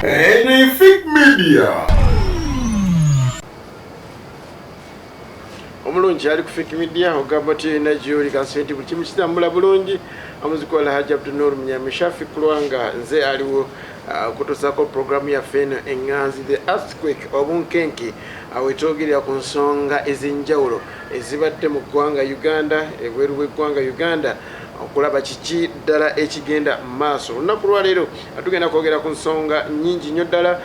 Anything Media. Omulungi ali ku Fake Media ogamba ti na juri kasenti buli kimu kitambula bulungi amuzikola Haji Abdunur Mnyamishafi kulwanga nze aliwo kutosako programu ya feno enganzi the earthquake obunkenke awetogirira ku nsonga ezinjawulo ezibadde mu ggwanga Uganda ebweru bw'eggwanga Uganda okulaba kiki ddala ekigenda mu maaso. Olunaku lwa leero atugenda kwogera ku nsonga nnyingi nnyo ddala.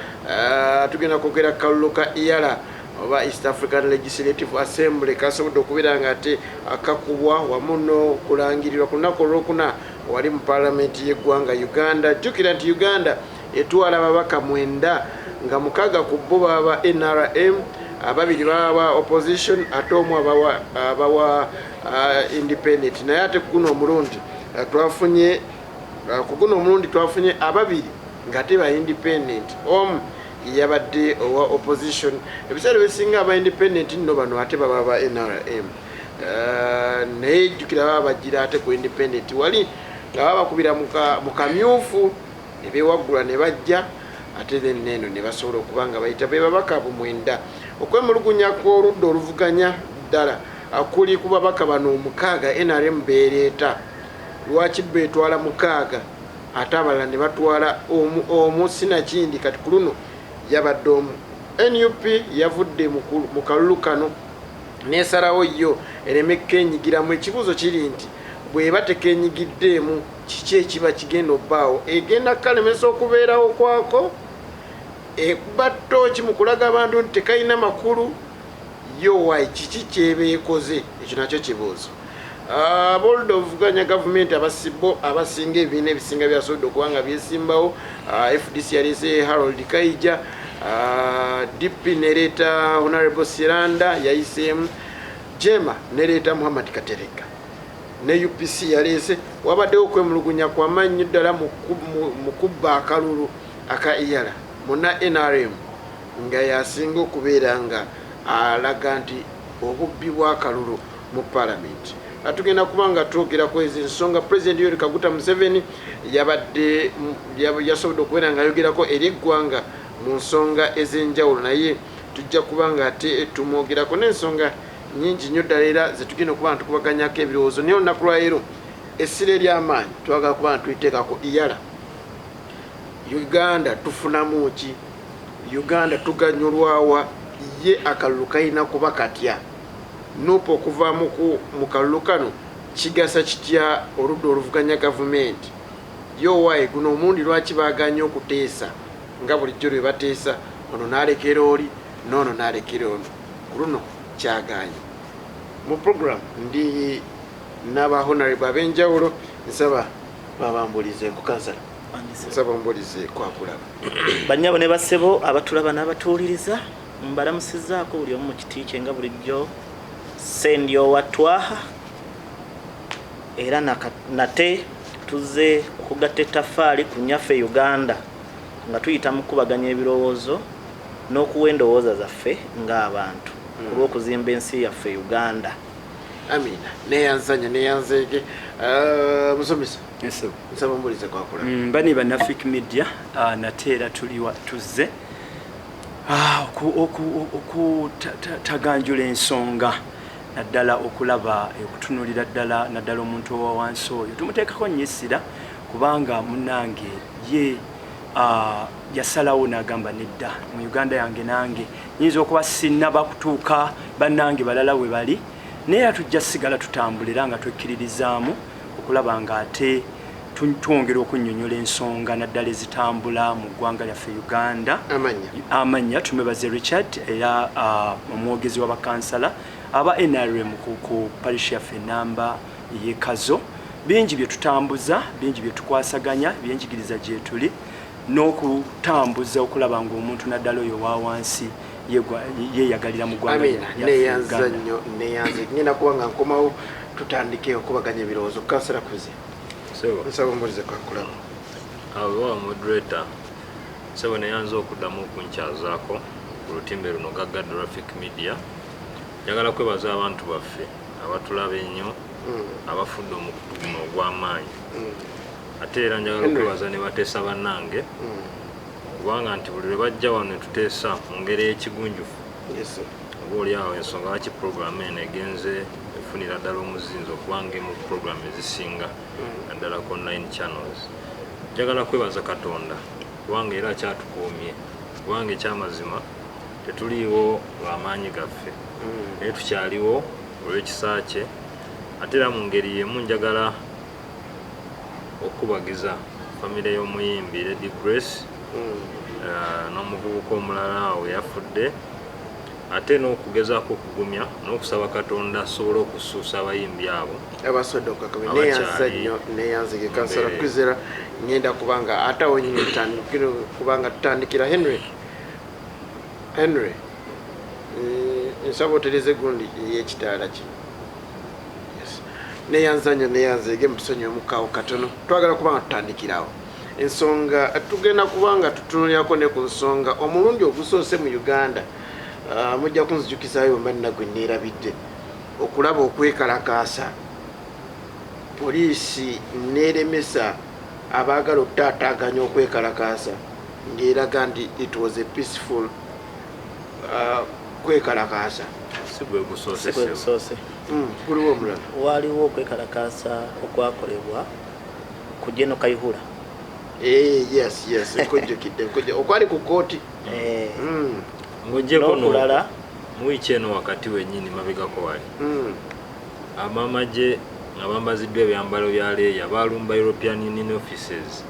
Tugenda kwogera kalulu ka EALA oba East African Legislative Assembly kasobodde okubeera nga ate akakubwa wamu n'okulangirirwa ku lunaku olwokuna wali mu Parliament y'eggwanga Uganda. Jjukira nti Uganda etwala ababaka 9 nga 6 ku bo baba NRM, ababiri baba opposition ate omu abawa independent. Naye ate kuguno omulundi twafunye ababiri nga ate ba independent, omu eyabadde owa opposition. Ebiseera bisinga aba independent nno bano ate baba ba NRM. Naye jjukira baba bagira ate ku independent wali nga baba bakubira mu kamyufu ne beewaggula ne bajja ate neno ne basobola okuba nga bayita be babaka abo 9 okwemulugunya kw'oludda oluvuganya ddala akuli ku babaka bano 6 NRM beereeta. Lwaki beetwala 6 ate abalala ne batwala omu sinakindi kati ku luno yabadde omu. NUP yavudde mu kalulu kano nesalawo yo ereme kenyigiramu. Ekibuuzo kiri nti bweba tekenyigiddeemu kiki ekiba kigenda obbaawo? Egenda kalemesa okubeerawo kwako? Ekuba ttooki mu kulaga abantu nti tekalina makulu yo wayi kiki kyeba ekoze? Ekyo nakyo kibuuzo. Abooludde obuvuganya gavumenti abasinga ebibiina ebisinga byasobodde okuba nga byesimbawo. FDC yaleese Harold Kaija, DP nereeta Honorable Siranda yayiseemu, Jema nereeta Muhammad Katereka, ne UPC yaleese. Wabaddewo okwemulugunya kw'amaanyi ddala mu kubba akalulu aka EALA muna NRM nga yasinga okubeera nga alaga nti obubbi bw'akalulu mu Parliament. Atugenda kubanga twogera ku ezo ensonga. President Yoweri Kaguta Museveni yasobodde okubeera nga ayogerako eri eggwanga mu nsonga ez'enjawulo, naye tujja kubanga ate tumwogerako n'ensonga nnyingi nnyo ddala era zetugenda okuba nga tukubaganyako ebirowoozo. Naye olunaku lwa leero essira ery'amaanyi twagala kuba nga tuyiteekako EALA. Uganda tufunamu ki? Uganda tuganyulwawa? Ye akalulu kalina kuba katya? Nupo okuva mu kalulu kano kigasa kitya oludda oluvuganya gavumenti? Yo wayi guno omundi lwaki baganya okuteesa nga bulijjo lwe bateesa, ono n'alekera oli n'ono n'alekera ono? Ku luno kyaganye. Mu program ndi n'aba honorable ab'enjawulo. Nsaba babambulizeeko kansala. Nsaba mbulizeeko akulaba. Bannyabo ne bassebo abatulaba n'abatuwuliriza mbalamusizaako buli omu mu kiti kye nga bulijjo. Sendyo watwaha era nate tuze okugatta ettaffaali ku nnyaffe Uganda nga tuyita mu kubaganya ebirowoozo n'okuwa endowooza zaffe ng'abantu olw'okuzimba ensi yaffe Uganda. Amina. Neyanzanya neyanzeege. Musomesa nsaba mbulize kwakola. Bani bana Fake Media nate era tuzze okutaganjula ensonga naddala okulaba okutunulira naddala omuntu owa wansi oyo tumuteekako nnyo essira kubanga munnange ye yasalawo n'agamba nedda mu Uganda yange nange nyinza okuba sinnaba kutuuka bannange balala we bali, naye tujja sigala tutambulira nga twekkiririzaamu okulaba nga ate twongera okunnyonnyola ensonga naddala ezitambula mu ggwanga lyaffe Uganda. Amanya tumwebaze Richard era omwogezi w'abakansala aba NRM ku parish yaffe enamba y'Ekazo. Bingi bye tutambuza, bingi bye tukwasaganya, byenjigiriza gye tuli n'okutambuza okulaba ng'omuntu naddala oyo wa wansi yeyagalira mu ggwanga. Amina. Neyanza nnyo neyanze ngenda kuba nga nkomawo tutandike okubaganya ebirowoozo. Kansala kuze nsaba mbulize kwakulaba. Awo moderator sebo neyanza okuddamu okunkyazaako ku lutimbe luno gaggadde Fake Media. Njagala kwebaza abantu baffe abatulaba ennyo abafudde omukutu guno ogw'amaanyi. Ate era njagala okwebaza ne bateesa bannange kubanga nti buli lwe bajja wano ne tuteesa mu ngeri y'ekigunjufu oba oli awo ensonga lwaki puroguramu eno egenze efunira ddala omuzinzi okubanga emu puroguramu ezisinga naddala ku online channels. Njagala kwebaza Katonda kubanga era kyatukuumye kubanga ekyamazima tetuliiwo lw'amaanyi gaffe naye tukyaliwo olw'ekisa kye. Ate era mu ngeri yemu njagala okubagiza famire y'omuyimbi Lady Grace n'omuvubuka omulala awo yafudde, ate n'okugezaako okugumya n'okusaba Katonda asobole okusuusa abayimbi abo abasodde okakabe neyanza nnyo neyanzige kansala kwizera ngenda kubanga ate awo nyinyi tutandikira kubanga tutandikira Henry nsaba otereze gundi y'ekitaala kino neyanza nnyo neyanzige mutusonyiwe mukaawo katono twagala kubanga tutandikirawo ensonga tugenda kubanga tutunulyako ne ku nsonga omulundi ogusoose mu Uganda. Mujja kunzijukizaayo mbanna gwe neerabidde okulaba okwekalakaasa poliisi neeremesa abaagala okutaataaganya okwekalakaasa ng'eraga nti it was a peaceful kwekalakaasa. Si gwe gusoose. Kuliwo omulala waliwo okwekalakaasa okwakolebwa ku Jeno Kayihura. Yes nkujjukidde okwali ku kooti. Ng'ogyeko n'okulala mu wiiki eno wakati wennyini mabegako wali amamagye nga bambaziddwa ebyambalo bya leeya baalumba European Union offices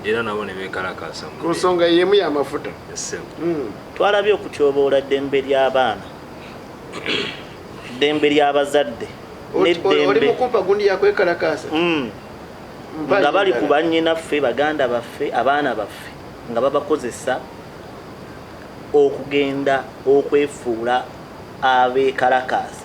era nabo ne beekalakaasa ku nsonga y'emu y'amafuta. Twalabye okutyoboola ddembe ly'abaana, ddembe ly'abazadde oli mukumpa gundi yakwekalakaasa nga bali ku bannyinaffe baganda baffe abaana baffe nga babakozesa okugenda okwefuula abeekalakaasa.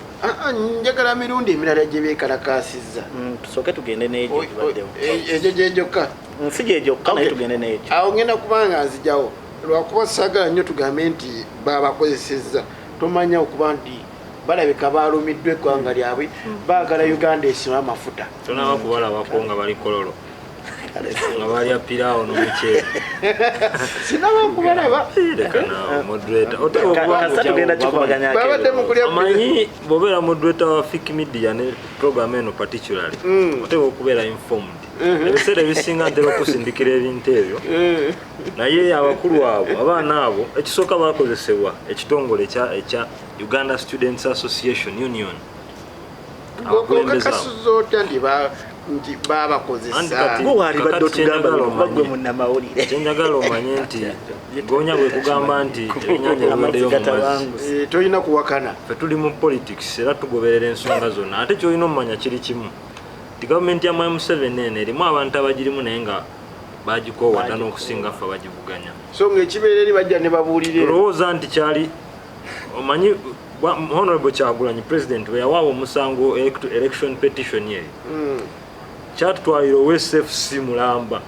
Njagala mirundi emirala gye beekalakaasizza. Tusooke tugende n'egyo gibaddewo. Egyo gyejjokka? Si gyejjokka naye tugende n'egyo. Awo ngenda kubanga nzijjawo lwakuba saagala nnyo tugambe nti baabakozesezza tomanya okuba nti balabika baalumiddwa eggwanga lyabwe baagala Uganda esima amafuta. Tonaba kubalabako nga bali kololo nga balya piraawo n'omuceere. Sinaba kubalaba. Leka naawe moderator babadde mu kulya amanyi bw'obeera moderator wa Fiki Media ne program eno particularly oteeka okubeera informed. Ebiseera ebisinga ntera okusindikira ebintu ebyo naye abakulu abo abaana abo ekisooka bakozesebwa ekitongole ekya Uganda Students Association Union kakasuzo otya nti baabakozesa kyenjagala omanye nti gonya bwe kugamba nti ebinyanja biwaddeyo mu mazzi tolina kuwakana. Ffe tuli mu politics era tugoberera ensonga zonna ate kyolina omumanya kiri kimu nti gavumenti ya Mwai Museveni eno erimu abantu abagirimu naye nga bagikoowadda n'okusinga ffe abagivuganya. So ng'ekibeera eri bajja ne babuulira olowooza nti kyali omanyi Honorable Kyagulanyi President bwe yawaaba omusango election petition ye kyatutwalira owa SFC Mulamba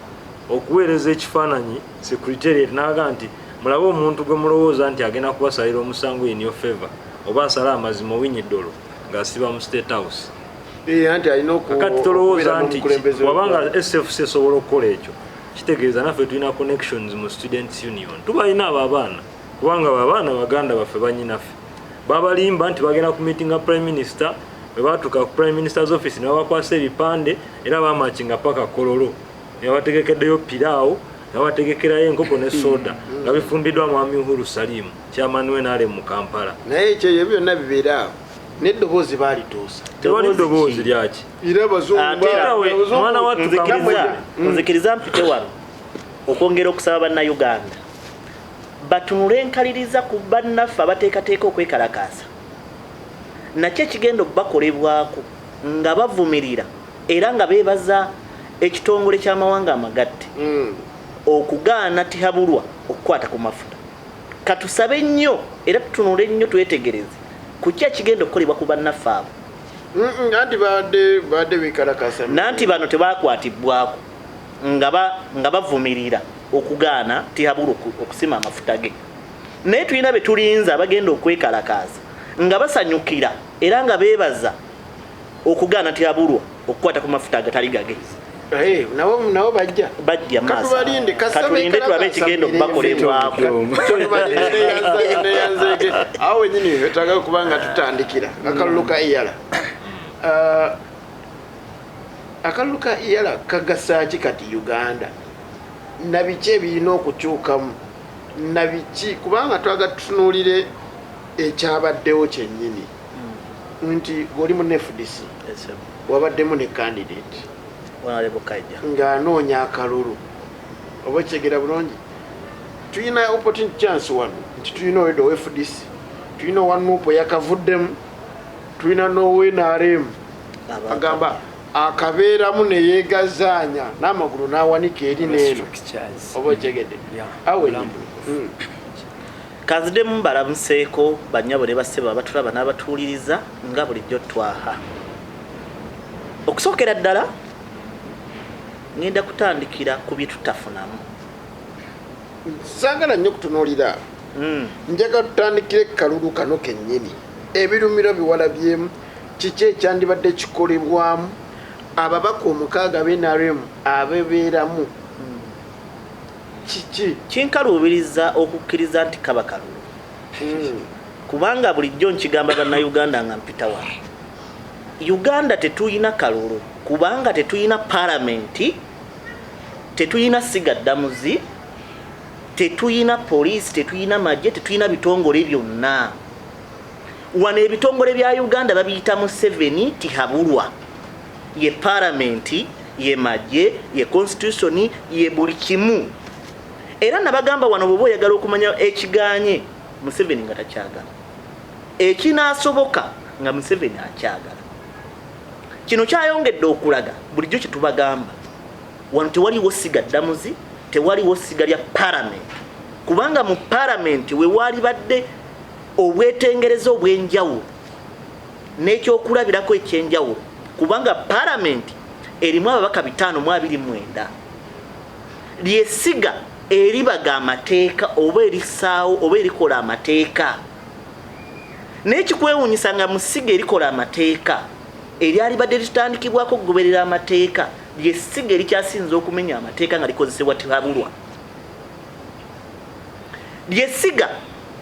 okuweereza ekifaananyi secretariat n'aga nti mulabe omuntu gwe mulowooza nti agenda kubasalira omusango in your favor oba asala amazima owinyiddolo ng'asiba mu State House. Kakati tolowooza nti wabanga SFC esobola okukola ekyo kitegeeza naffe tulina connections mu Students Union tubalina abo abaana kubanga abaana baganda baffe bannyinaffe babalimba nti bagenda ku meetinga Prime Minister bwe baatuuka ku Prime Minister's office ne babakwasa ebipande era bamakinga paka Kololo ne babategekeddeyo piraawo ne babategekerayo enkoko ne soda nga bifumbiddwa Mwami Uhuru Salim chairman w'NRM mu Kampala. Naye ekyo byonna bibeera awo n'eddoboozi baalituusa. Tewali ddoboozi lyaki era abazungu mwana wattu nzikiriza mpite wano okwongera okusaba bannayuganda batunule enkaliriza ku bannaffe abateekateeka okwekalakaasa nakyo ekigenda okubakolebwako nga bavumirira era nga beebaza ekitongole ky'amawanga amagatte okugaana tihabulwa okukwata ku mafuta. Katusabe nnyo era tutunule nnyo twetegereze ku ki ekigenda okukolebwa ku bannaffe abo anti badde beekalakaasa nanti bano tebakwatibwako nga bavumirira okugaana tihabulwa okusima amafuta ge. Naye tulina be tulinza abagenda okwekalakaasa nga basanyukira era nga beebaza okugaana tihabulwa okukwata ku mafuta agatali gage. nabo bajja katulinde tulabe ekigenda okubakolebwako neyanzege awo wenyini wetaaga kubanga tutandikira akalulu ka EALA. Akalulu ka EALA kagasaaki kati Uganda nabiki ebirina okukyukamu nabiki kubanga twaga tutunuulire ekyabaddewo kyennyini nti oli mu FDC wabaddemu ne candidate ng'anoonya akalulu oba kyegera bulungi tulina opportunity chance wano nti tulina owedo wa FDC tulina owanuupo yakavuddemu tulina n'owa NRM agamba akabeeramu ne yeegazaanya n'amagulu n'awanika eri n'eno oba kyegedde awe kanzidemu mbalamuseeko bannyabo ne bassebo abatulaba n'abatuuliriza nga bulijjo twaha okusookera ddala ngenda kutandikira ku bye tutafunamu saagala nnyo kutunuulira njaga tutandikire kalulu kano kennyini ebirumiro biwalabyemu kiki ekyandibadde kikolebwamu ababaka 6 b'NRM abebeeramu kiki kinkaluubiriza okukkiriza nti kaba kalulu kubanga bulijjo nkigamba bannayuganda nga mpita wano Uganda tetuyina kalulu kubanga tetuyina palamenti tetuyina sigaddamuzi tetuyina poliisi tetuyina magye tetuyina bitongole byonna wano ebitongole bya Uganda babiyita mu 7 tihabulwa ye palamenti ye magye ye constitution ye buli kimu era nabagamba wano bwe oyagala okumanya ekiganye mu 7 nga takyagala ekinaasoboka nga mu 7 akyagala kino kyayongedde okulaga bulijjo kye tubagamba wano tewaliwo sigaddamuzi tewaliwo siga lya palamenti kubanga mu palamenti we wali badde obwetengereza obw'enjawulo n'ekyokulabirako ekyenjawulo kubanga palamenti erimu ababaka 529 lyesiga eribaga amateeka oba erisaawo oba erikola amateeka n'ekikwewuunyisa nga mu ssiga erikola amateeka eryali badde litandikibwako okugoberera amateeka lyesiga erikyasinza okumenya amateeka nga likozesebwa tihabulwa lyesiga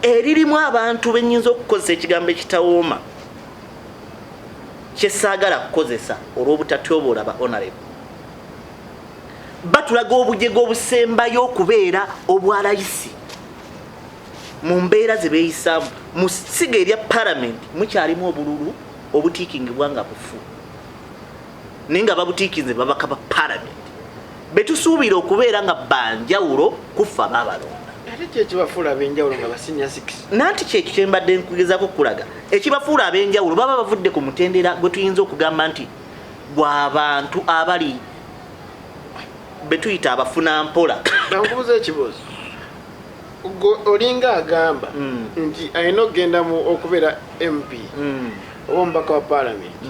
eririmu abantu bennyinza okukozesa ekigambo ekitawooma kyesaagala kukozesa olw'obutatyobola ba honorable batulaga obujega obusembayo okubeera obwalayisi mu mbeera ze beeyisaamu mu ssiga erya palamenti mukyalimu obululu obutiikingibwa nga bufu naye nga babutiikinze babaka ba palamenti betusuubira okubeera nga banjawulo kufa baabalonda ate kyekibafuula ab'enjawulo nga basinya 6 nanti kyekyo kyembadde nkugezako okulaga ekibafuula ab'enjawulo baba bavudde ku mutendera gwe tuyinza okugamba nti bw'abantu abali betuyita abafunampola bankubuza ekibuuzo olinga agamba nti alina okugenda okubeera MP oba omubaka wa palamenti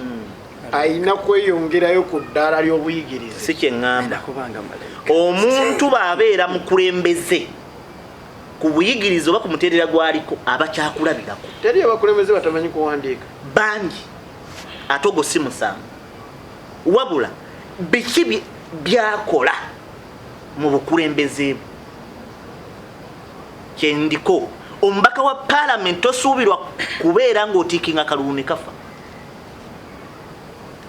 alina kweyongerayo ku ddaala ly'obuyigirize si kyeŋŋamba omuntu bw'abeera mukulembeze ku buyigirize oba ku mutendera gwaliko abakyakulabirako teri abakulembeze batamanyi kuwandiika bangi ate ogwo si musango wabula biki byakola mu bukulembeze bwe kyendiko omubaka wa palamenti tosuubirwa kubeera ng'otiikinga kalulu ne kafa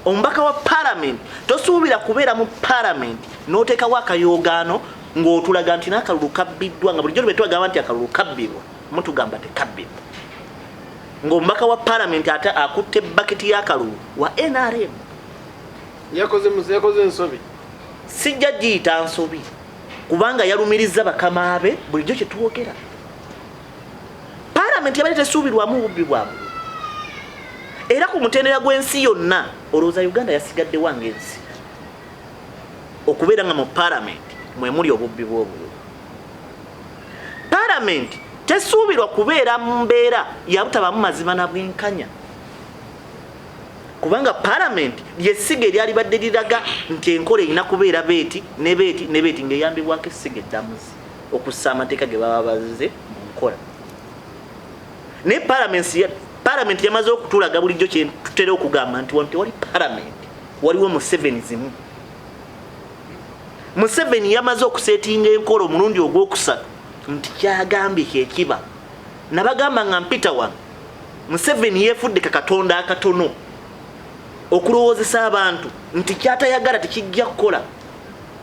omubaka wa palamenti tosuubira kubeera mu palamenti n'oteekawo akayoogaano ng'otulaga nti n'akalulu kabbiddwa nga bulijjo lwe twagamba nti akalulu kabbibwa mutugamba tekabbibwa ng'omubaka wa palamenti ate akutte baketi y'akalulu wa NRM yakoze ensobi sijja giyita nsobi kubanga yalumiriza bakama be bulijjo kye tuwogera palamenti yabadde tesuubirwamu bubbi bwabwe era ku mutendera gw'ensi yonna olowooza Uganda yasigadde wange ensi okubeera nga mu palamenti mwe muli obubbi bw'obululu palamenti tesuubirwa kubeera mu mbeera yabutabamu mazima na bwenkanya kubanga palamenti lyesiga eryali badde liraga nti enkola erina kubeera beeti ne beeti ne beeti ng'eyambibwako essiga eddamuzi okussa amateeka ge baba bazze mu nkola naye palamenti yamaze okutulaga bulijjo kye tutera okugamba nti wano tewali palamenti waliwo mu 7 zimu Museveni yamaze okusetinga enkolo omulundi ogwokusatu nti kyagambye kyekiba nabagamba nga mpita wano Museveni yefudde kakatonda akatono okulowoozesa abantu nti kyatayagala tekijja kukola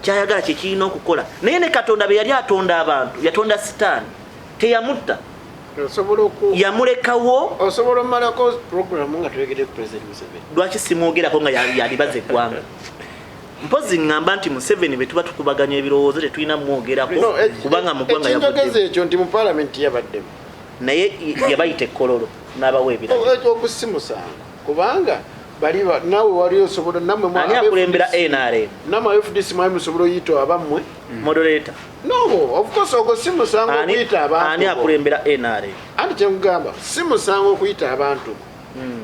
kyayagala kyekirina okukola naye ne katonda be yali atonda abantu yatonda sitaani teyamutta yamulekawo osobola omalako programu nga tulegedde ku President Museveni lwaki simwogerako nga yalibaza eggwanga mpozi ngamba nti Museveni bwe tuba tukubaganya ebirowoozo tetulina mwogerako kubanga mu ggwanga yabuddemu ekyo nti mu Parliament yabaddemu naye yabayita ekkololo n'abawa ebiragiro okusimusanga kubanga baliba nawe wali osobola namwe ani akulembera NRM namwe FDC mwami musobola oyita abamwe moderator no of course okusimusanga okuyita abantu ani akulembera NRM anti kyengamba simusanga okuyita abantu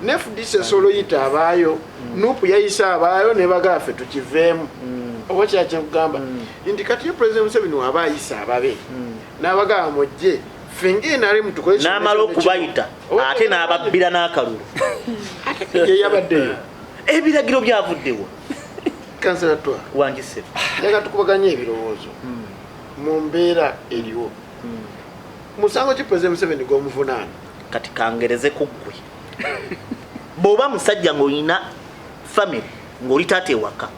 ne FDC solo yita abayo nupu yayisa abayo ne bagafe tukiveemu oba kyakyenkugamba nti kati President Museveni waba ayisa ababe n'abagaba mujje fingi nali mutukole n'amala okubayita ate n'ababbira n'akalulu ye yabaddeyo ebiragiro byavuddewo kansala twa wangise yaga tukubaganya ebirowoozo mu mbeera eriwo musango ki President Museveni gw'omuvunaana kati kangereze kuggwe bw'oba musajja ng'olina family ng'oli taata ewaka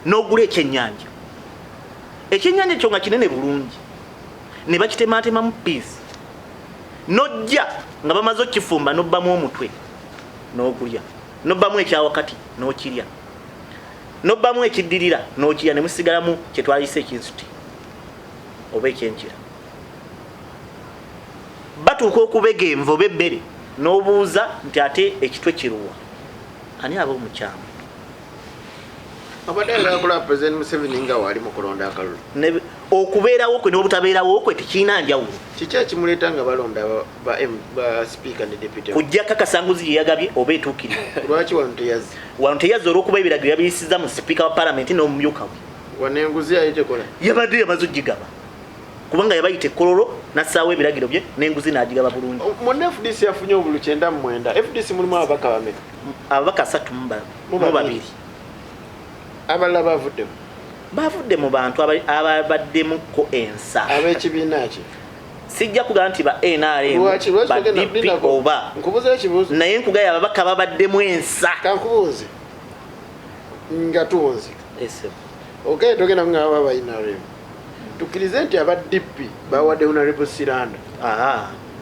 n'ogula ekyennyanja ekyennyanja kyo nga kinene bulungi ne bakitemaatemamu piisi nojja nga bamaze okifumba n'obbamu omutwe n'ogulya n'obbamu ekyawakati n'okirya n'obbamu ekiddirira n'okirya ne musigalamu kye twayise ekinsuti oba ekyenkira batuuka okubega envo b'emmere n'obuuza nti ate ekitwe kiruwa ani aba omukyama abadde agula President Museveni nga wali mu kulonda akalulu okubeerawo kwe n'obutabeerawo kwe tekirina njawulo kiki ekimuleeta nga balonda ba speaker ne deputy kujja kakasanguzi gye yagabye oba etuukire lwaki wano teyazze olw'okuba ebiragiro yabiyisiza mu sipiika wa palamenti n'omumyuka we wanenguzi ayitekola yabadde yamaze ogigaba kubanga yabayita ekkololo nassaawo ebiragiro bye n'enguzi n'agigaba bulungi muna FDC yafunye obulu 99 FDC mulimu ababaka bameka ababaka 32 abalala bavudde mu bantu ababaddemuko ensa ab'ekibiina ki sijja kugamba nti ba NRM ba DP oba nkubuza ekibuuzo naye nkugaya ababaka babaddemu ensa kankubuuze nga tuwunzika okay togenda kungamba ba NRM tukkirize nti aba DP bawadde Honorable Siranda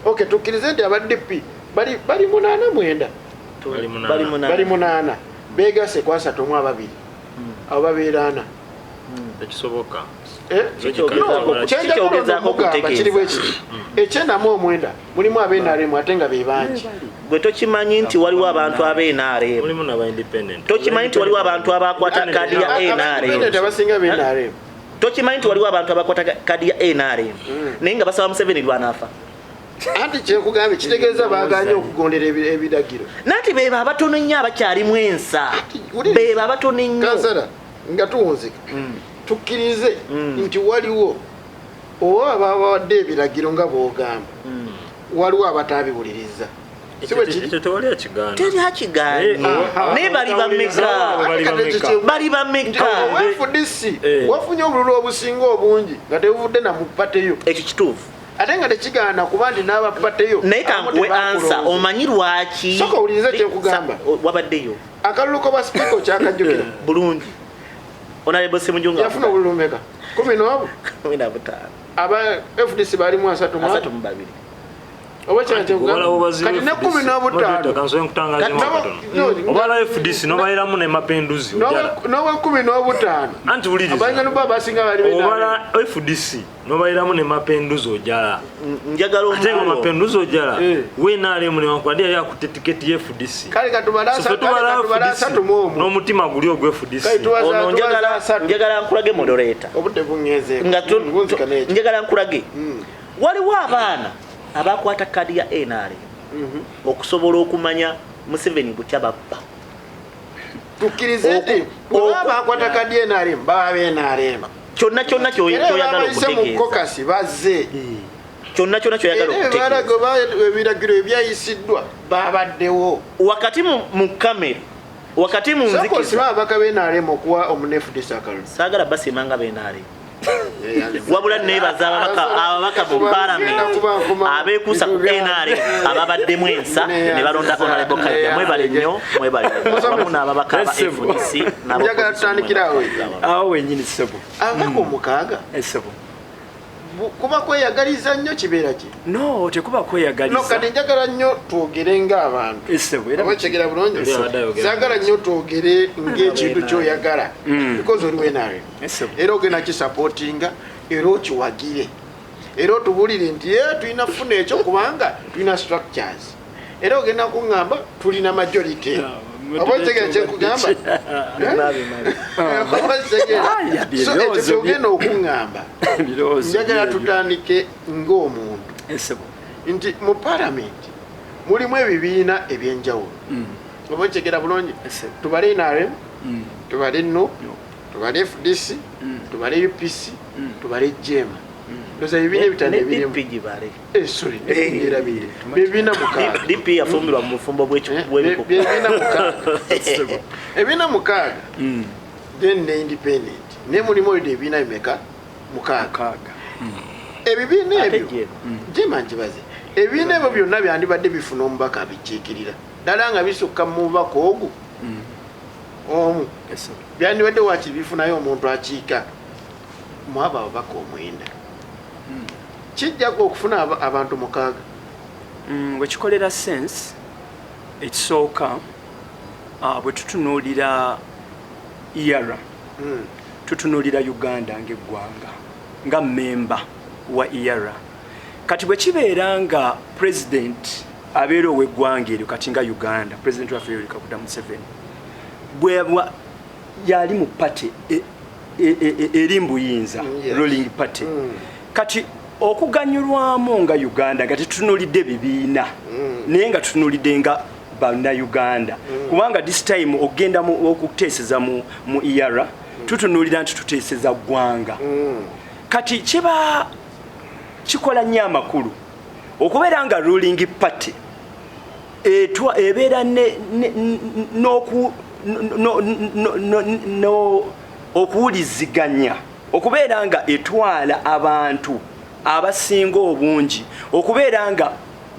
okay tukkirize nti aba DP bali 89 bali 8 begase kwasa tomu ababiri abo babeerana ekisoboka kyogezaako kutegeeza ekyenamu omwenda mulimu ab'NRM ate nga be bangi gwe tokimanyi nti waliwo abantu ab'NRM tokimanyi nti waliwo abantu abakwata kadi ya NRM abasinga b'NRM tokimanyi nti waliwo abantu abakwata kadi ya NRM naye nga basaba Museveni lwanaafa anti kyekugambye kitegeeza baganye okugondera ebiragiro nanti bebo abatono nnyo abakyalimu ensa bebo abatono nnyo kansala nga tuwunzika tukkirize nti waliwo oba abawadde ebiragiro nga bw'ogamba waliwo abataabiwuliriza teri akigaanye naye bali bameka FDC wafunye obululu obusinga obungi nga tebuvudde na mupateyo ekyo kituufu ate nga tekigaana kuba nti n'abapateyo naye kankuwe ansa omanyi lwaki soka owulirize kyekugamba wabaddeyo akalulu ko basipiika okyakajjukira bulungi Honorable Semujunga yafuna obululu meka 15 aba FDC balimu 32 oba kyakyeugamba kati ne 15 obala FDC nobayiramu ne mapenduzi noba 15 anti uliriza abayinza nuba basinga bali bena obala FDC nobayiramu ne mapenduzi ojala njagala omutengo mapenduzi ojala we nalemu ne wakwadi ya kutetiketi ya FDC kale katubala 3 n'omutima guli ogwe FDC ono njagala nkulage moderator obudde bungeze njagala nkulage waliwo abaana abakwata kadi ya NRM okusobola okumanya Museveni butya babba tukkirize nti abakwata kadi ya NRM baba NRM kyonna kyoyagala okutegeeza bazze kyonna kyoyagala okutegeeza ebiragiro ebyayisiddwa babaddewo wakati mu kamera wakati mu nzikiza ababaka b'NRM okuwa omunefu disakalu saagala basimanga b'NRM wabula nebaza ababaka mu Parliament abekuusa ku NRM ababaddemu ensa ne balonda Honorable Kajja. Mwebale nnyo, mwebale wamu n'ababaka ba FDC njagala tutandikirawo awo wenyini ssebo ababaka omukaaga essebo kuba kweyagaliza nnyo kibeera ki? No, tekuba kweyagaliza. No, kati njagala nnyo twogere ng'abantu. Essebo era okyegera bulungi. Njagala nnyo twogere ng'ekintu ky'oyagala. Because oli NRM. Essebo. Era ogenda kisupportinga era okiwagire. Era otubulire nti tulina funa ekyo kubanga tulina structures. Era ogenda kuŋŋamba tulina majority. Obotegera kyekugamba? Ogenda okuŋŋamba. Njagala tutandike ng'omuntu. Essebo. Nti mu Parliament mulimu ebibiina ebyenjawulo. Obotegera bulungi. Tubale NRM, tubale NU, tubale FDC, tubale UPC, tubale JEMA. Ndoza ebibiina ebitano ebirimu. Sorry, ebibiina mukaaga. DP yafumbirwa mu bufumbo bw'ebikugu. Ebibiina mukaaga. Ebibiina mukaaga. Then ne independent. Ne mulimu ebibiina bimeka? Mukaaga. Ebibiina ebyo JEMA nkibaze. Ebibiina ebyo byonna byandibadde bifuna omubaka abikiikirira. Ddala nga bisukka mu bubaka ogwo. Omu. Byandibadde waakiri bifunayo omuntu akiika mu abo ababaka omwenda. Kijjako okufuna abantu mukaaga. Wekikolera sense ekisooka bwe tutunuulira EALA tutunuulira Uganda ng'eggwanga nga memba wa EALA. Kati bwe kibeera nga president abeera ow'eggwanga eryo kati nga Uganda, president waffe Yoweri Kaguta Museveni bwe yali mu party eri mbuyinza ruling party. Kati okuganyulwamu nga Uganda nga tetutunuulidde bibiina naye nga tutunuulidde nga bannayuganda kubanga this time ogenda okuteeseza mu EALA tutunuulira nti tuteeseza ggwanga. Kati kiba kikola nnyo amakulu okubeera nga ruling party ebeera okuwuliziganya okubeera nga etwala abantu abasinga obungi okubeera nga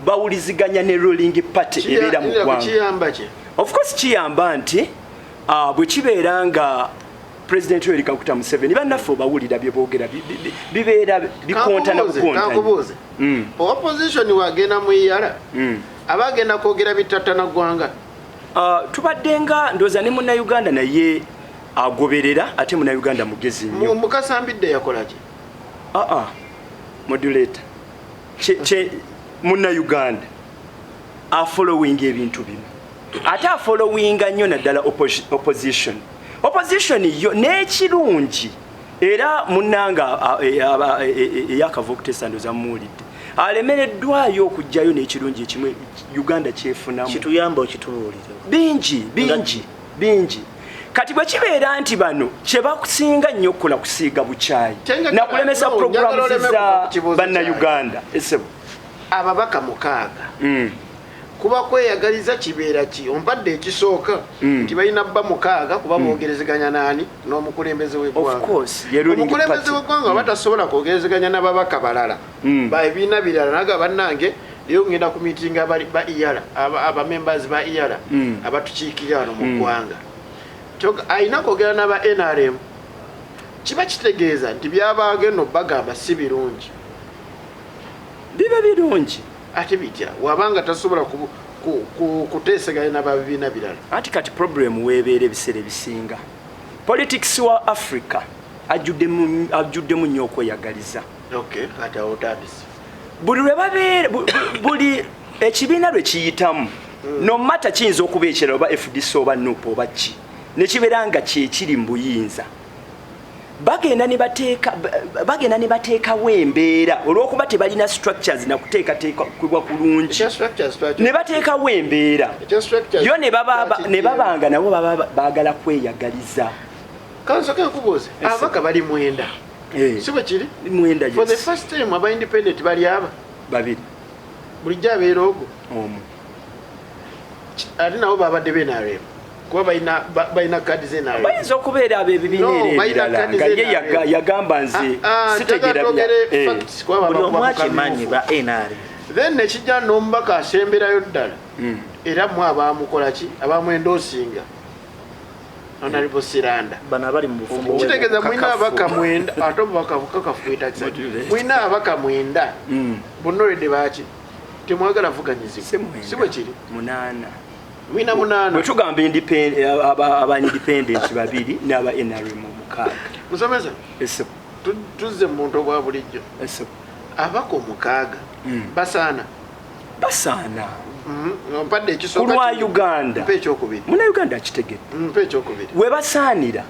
bawuliziganya ne ruling party ebeera mu ggwanga. Of course kiyamba nti bwe kibeera nga President Yoweri Kaguta Museveni bannaffe bawulira bye boogera bibeera bikontana bukontana. Opposition wagenda mu EALA abagenda kwogera bitattana ggwanga. Tubadde nga ndooza ne munnayuganda naye agoberera ate munnayuganda mugezi nnyo. Mukasambidde yakola ki? Modulator munnayuganda afollowing ebintu bino ate afollowinga nnyo naddala opposition yo n'ekirungi era munnanga eyakava okutesa ndooza muwulidde alemereddwayo okujjayo n'ekirungi ekimu Uganda kyefunamu kituyamba okitubuulire bingi. Kati bwe kibeera nti bano kye bakusinga nnyo okukola kusiiga bukyayi nakulemesa programu za bannayuganda. Essebo ababaka mukaaga kuba kweyagaliza kibeera ki? Ompadde ekisooka nti balina bba mukaaga kuba boogerezeganya naani n'omukulembeze w'eggwanga. Omukulembeze w'eggwanga batasobola kwogerezeganya n'ababaka balala baebiina birala naga bannange eyo ngenda ku miitinga ba EALA abamembers ba EALA abatukiikira wano mu ggwanga. Ayina kwogera n'aba NRM kiba kitegeeza nti byaba agenda obbagamba si birungi. Biba birungi ate bitya wabanga tasobola kuteeseganya n'ababibiina birala. Ati kati problem weebeera ebiseera ebisinga politics wa Africa ajjuddemu nnyo okweyagaliza. Kati awo otandise buli ekibiina lwe kiyitamu no matter kiyinza okuba ekirala oba FDC oba NUP oba ki nekibeera nga kyekiri mu buyinza bagenda ne bateekawo embeera olw'okuba tebalina structures nakuteekateekebwa kulungi ne bateekawo embeera yo ne babanga nabo baba baagala kweyagaliza. Kansoke nkubuuze ababaka bali mwenda si bwe kiri mwenda for the first time aba independent bali babiri bulijjo abeera ogwo omu ate nabo babadde be NRM kuba balina kadi ze NRM bayinza okubeera abebibiina ebirala nga ye yagamba nze sitegera buli omu akimanyi ba NRM then nekijja n'omubaka asemberayo ddala era mu abaamukola ki abaamwendoosinga Honorable Siranda bano abali mu bufumbo kitegeeza mwina abaka 9 ate obubaka bukakafu bwetagisa mwina abaka 9 bunoredde baki temwagala vuganyizibwa si bwe kiri 8 mwina 8 bwe tugamba aba independent babiri n'aba NRM 6 musomesa tuzze mu muntu obwa bulijjo abaka 6 basaana mpadde ekisooka kulwa Uganda mpa ekyokubiri muna Uganda akitegedde mpa ekyokubiri we basaanira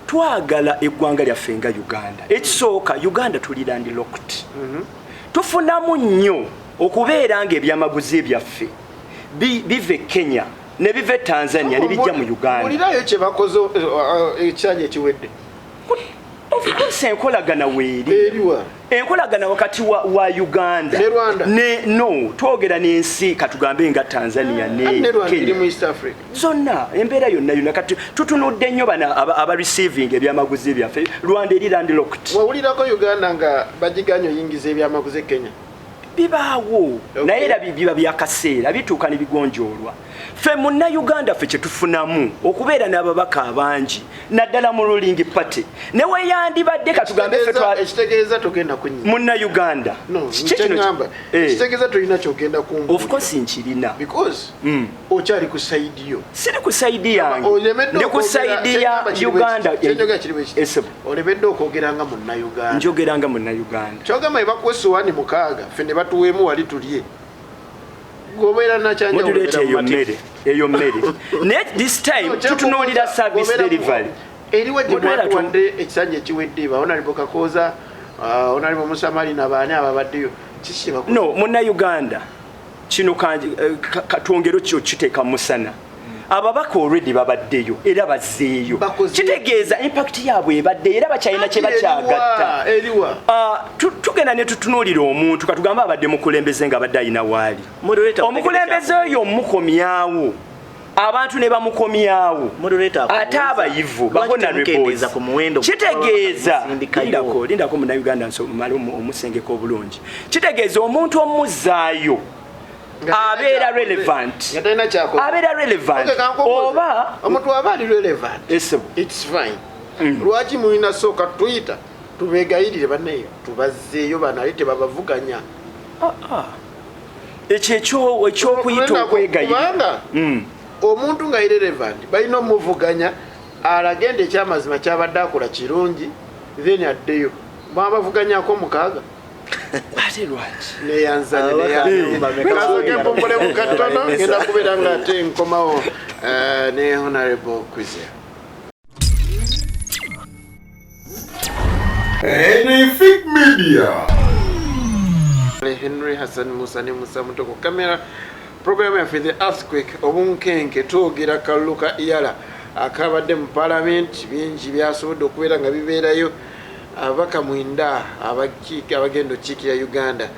twagala eggwanga lyaffe nga Uganda ekisooka Uganda tuli landlocked tufunamu nnyo okubeera nga ebyamaguzi byaffe bive Kenya ne bive Tanzania ne bijja mu Uganda mulirayo kye bakoze ekyanya ekiwedde of course enkolagana weeri enkolagana wakati wa Uganda no twogera n'ensi katugambe nga Tanzania ne Kenya zonna embeera yonna kati tutunudde nnyo bana aba receiving ebyamaguzi byaffe Rwanda eri landlocked wawulirako Uganda nga bagiganya oyingiza ebyamaguzi Kenya bibaawo naye era biba byakaseera bituuka ne bigonjoolwa ffe munna Uganda ffe kyetufunamu okubeera n'ababaka abangi naddala mu ruling party ne weyandibadde katugambe ekitegeeza togenda kunyima munna Uganda ekitegeeza tolina kyogenda kumbu of course nkirina because okyali ku saidi yo siri ku saidi yange ndi ku saidi ya Uganda olebedde okwogeranga munna Uganda njogeranga munna Uganda kyogamba ebakwesowani 6 ffe ne batuweemu wali tulye gobeera nakyanja eyo mmere ne this time tutunuulira service delivery eriwo gyemwatuwadde ekisanja ekiwedde ba Honorable Kakooza Honorable Musamali nabaani ababaddeyo no munna Uganda kino katwongero kyo kiteeka musana ababaka already babaddeyo era bazzeeyo kitegeeza impact yaabwe ebadde era bakyalina kye bakyagatta tugenda ne tutunuulira omuntu katugamba abadde mukulembeze nga abadde ayina waali omukulembeze oyo mukomyawo abantu ne bamukomyawo ate abayivu kitegeeza lindako muna Uganda nsomala omusengeka obulungi kitegeeza omuntu omuzzaayo abeera relevant oba omuntu aba ali relevant it's fine lwaki mulina sooka tuyita tubeegayirire banneyo tubazzeeyo banaye tebabavuganya ekyo ekyokuyita okwegayirira omuntu nga irrelevant balina omuvuganya alagenda ekyamazima kyabadde akola kirungi then addeyo mwabavuganyako 6 ate lwaki neyanzanyempopole mukatono genda kubeera nga ate nkomawo ne Honorable Kwizera Benefit Media Henry Hassan Musa ne Musa Mutoko kamera program ya the earthquake obunkenke twogera kalluka EALA akabadde mu parliament bingi byasobodde okubeera nga bibeerayo abaka 9 abagenda okiikira Uganda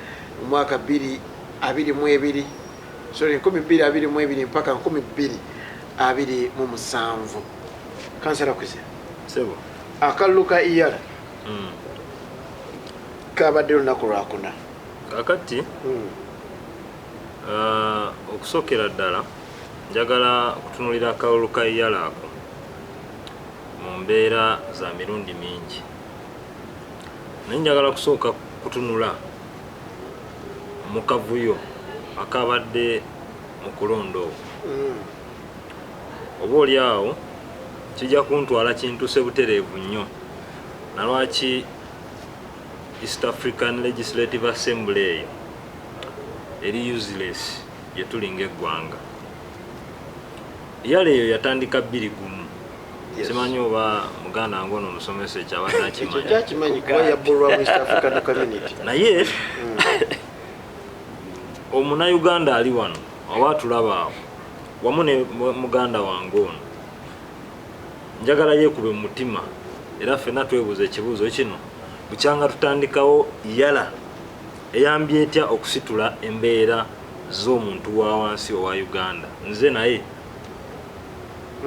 mu mwaka 2022 mpaka 2027 kansala Kwizera sebo akalluka EALA kabadde lunaku lwakuna kakati okusookera ddala njagala kutunulira akalulu ka EALA ako mu mbeera za mirundi mingi naye njagala kusooka kutunula mu kavuyo akabadde mu kulonda okwo oba oli awo kijja kuntwala kintuse butereevu nnyo nalwaki East African Legislative Assembly eyo eri useless yetulinga eggwanga EALA eyo yatandika 2 simanyi oba muganda wange ono omusomesa ekyabadde akimanyi naye omunayuganda ali wano oba tulaba awo wamu ne muganda wange ono njagala yeekube mu mutima era ffenna twebuuza ekibuuzo kino bukyanga tutandikawo EALA eyambye etya okusitula embeera z'omuntu wa wansi owa Uganda nze naye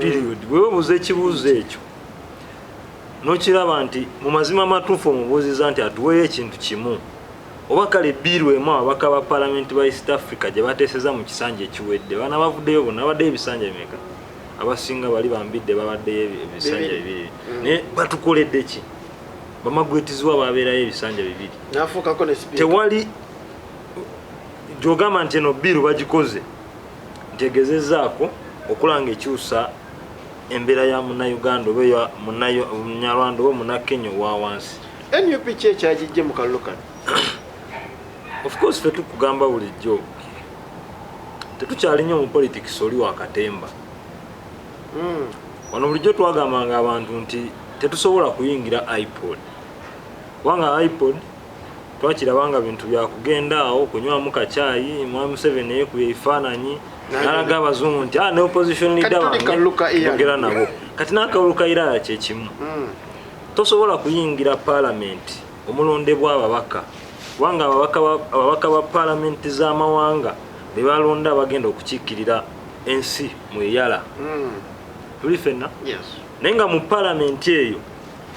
period wewe buze ekibuuzo ekyo nokiraba nti mu mazima matuufu omubuuziza nti atuweeyo ekintu kimu oba kale biiru emu ababaka ba Parliament ba East Africa gye bateeseza mu kisanja ekiwedde bana bavuddeyo bonna baddeyo ebisanja bimeka abasinga bali bambidde babaddeyo ebisanja bibiri naye batukoledde ki bamagwetizibwa babeerayo ebisanja bibiri nafuukako ne speaker tewali gyogamba nti eno biiru bagikoze ntegezezaako okulanga ekyusa embeera ya munnayuganda oba ya munyarwanda oba munnakenya owa wansi NUP ki ekyagijje mu kalulu kano of course ffe tukugamba bulijjo tetukyali nnyo mu politics oli wakatemba wano bulijjo twagambanga abantu nti tetusobola kuyingira iPod kubanga iPod twakirabanga bintu byakugenda awo kunywamu kacaayi mwami Museveni yekuye ebifaananyi nalaga abazungu nti ne opposition leader bagera nabo kati n'akaluluka EALA kyekimu tosobola kuyingira Parliament omulondebwa ababaka kubanga ababaka ba Parliament z'amawanga be balonda bagenda okukiikirira ensi mu EALA tuli ffenna naye nga mu Parliament eyo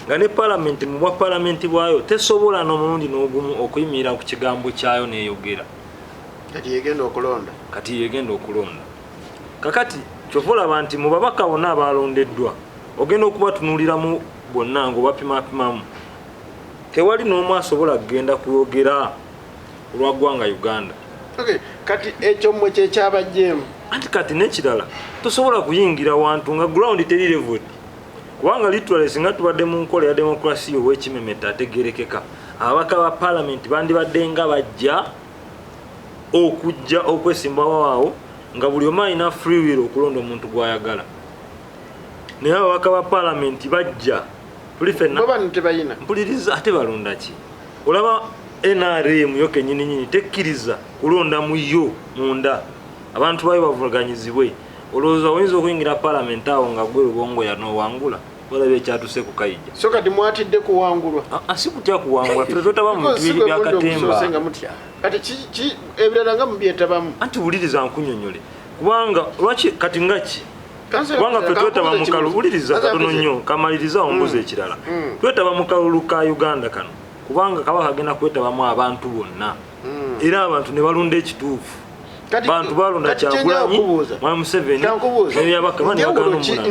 nga ne Parliament mu bwa Parliament bwayo tesobola n'omulundi n'ogumu okuyimirira ku kigambo kyayo n'eyogera kati yegenda okulonda kakati kyovolaba nti mu babaka bonna abalondeddwa ogenda okubatunuuliramu bonna ng'obapimapimamu tewali n'omu asobola kugenda kuyogera olwa ggwanga Uganda kati ekyo mmwe kyekyabajjeemu anti kati n'ekirala tosobola kuyingira wantu nga ground teri level kubanga literally singa tubadde mu nkola ya demokrasi ow'ekimemeta ategerekeka ababaka ba Parliament bandibadde nga bajja okujja okwesimbawo awo nga buli omu alina free will okulonda omuntu gw'ayagala naye ababaka ba Parliament bajja tuli ffenna mpuliriza ate balonda ki olaba NRM yo kennyininyini tekkiriza kulonda mu yo munda abantu bayo bavuganyizibwe olowooza oyinza okuyingira Parliament awo nga gwe lubongo yanowangula olaba ekyatuse ku kayija so kati mwatidde kuwangulwa si kutya kuwangula ffe twetaba mu bintu biri byakatemba kati ebirala nga mubyetabamu anti wuliriza nkunyonyole kubanga lwaki kati ngaki kubanga ffe twetaba mu kalulu wuliriza katono nnyo kamaliriza ombuzi ekirala twetaba mu kalulu ka Uganda kano kubanga kabaka agenda kwetabamu abantu bonna era abantu ne balunda ekituufu bantu balonda Kyagulanyi mwami Museveni n'ebyabaka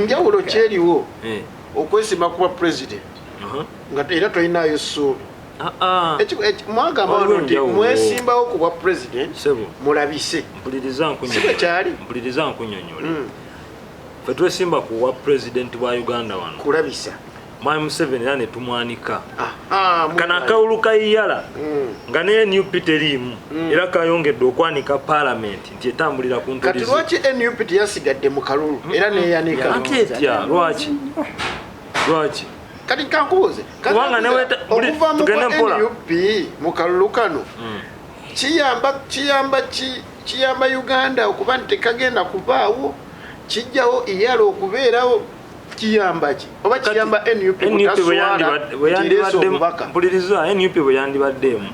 njawulo kyeriwo okwesimba kuba president nga era tolinayo ssuubi mwagamba nti mwesimbawo ku bwa president mulabise mpuliriza nkunyonyole ffe twesimba ku bwa president bwa Uganda wano kulabisa mwami Museveni era ne tumwanika kana akawulu ka EALA nga ne NUP teriimu era kayongedde okwanika Parliament nti etambulira ku ntulizo kati lwaki NUP teyasigadde mu kalulu era neyanika ate etya lwaki kati kankubuuze kubanga neweta okuva mu NUP mu kalulu kano kiyamba Uganda okuba nti tekagenda kuvaawo kijjawo EALA okubeerawo kiyamba ki oba kiyamba NUP mpuliriza NUP bwe yandibaddeemu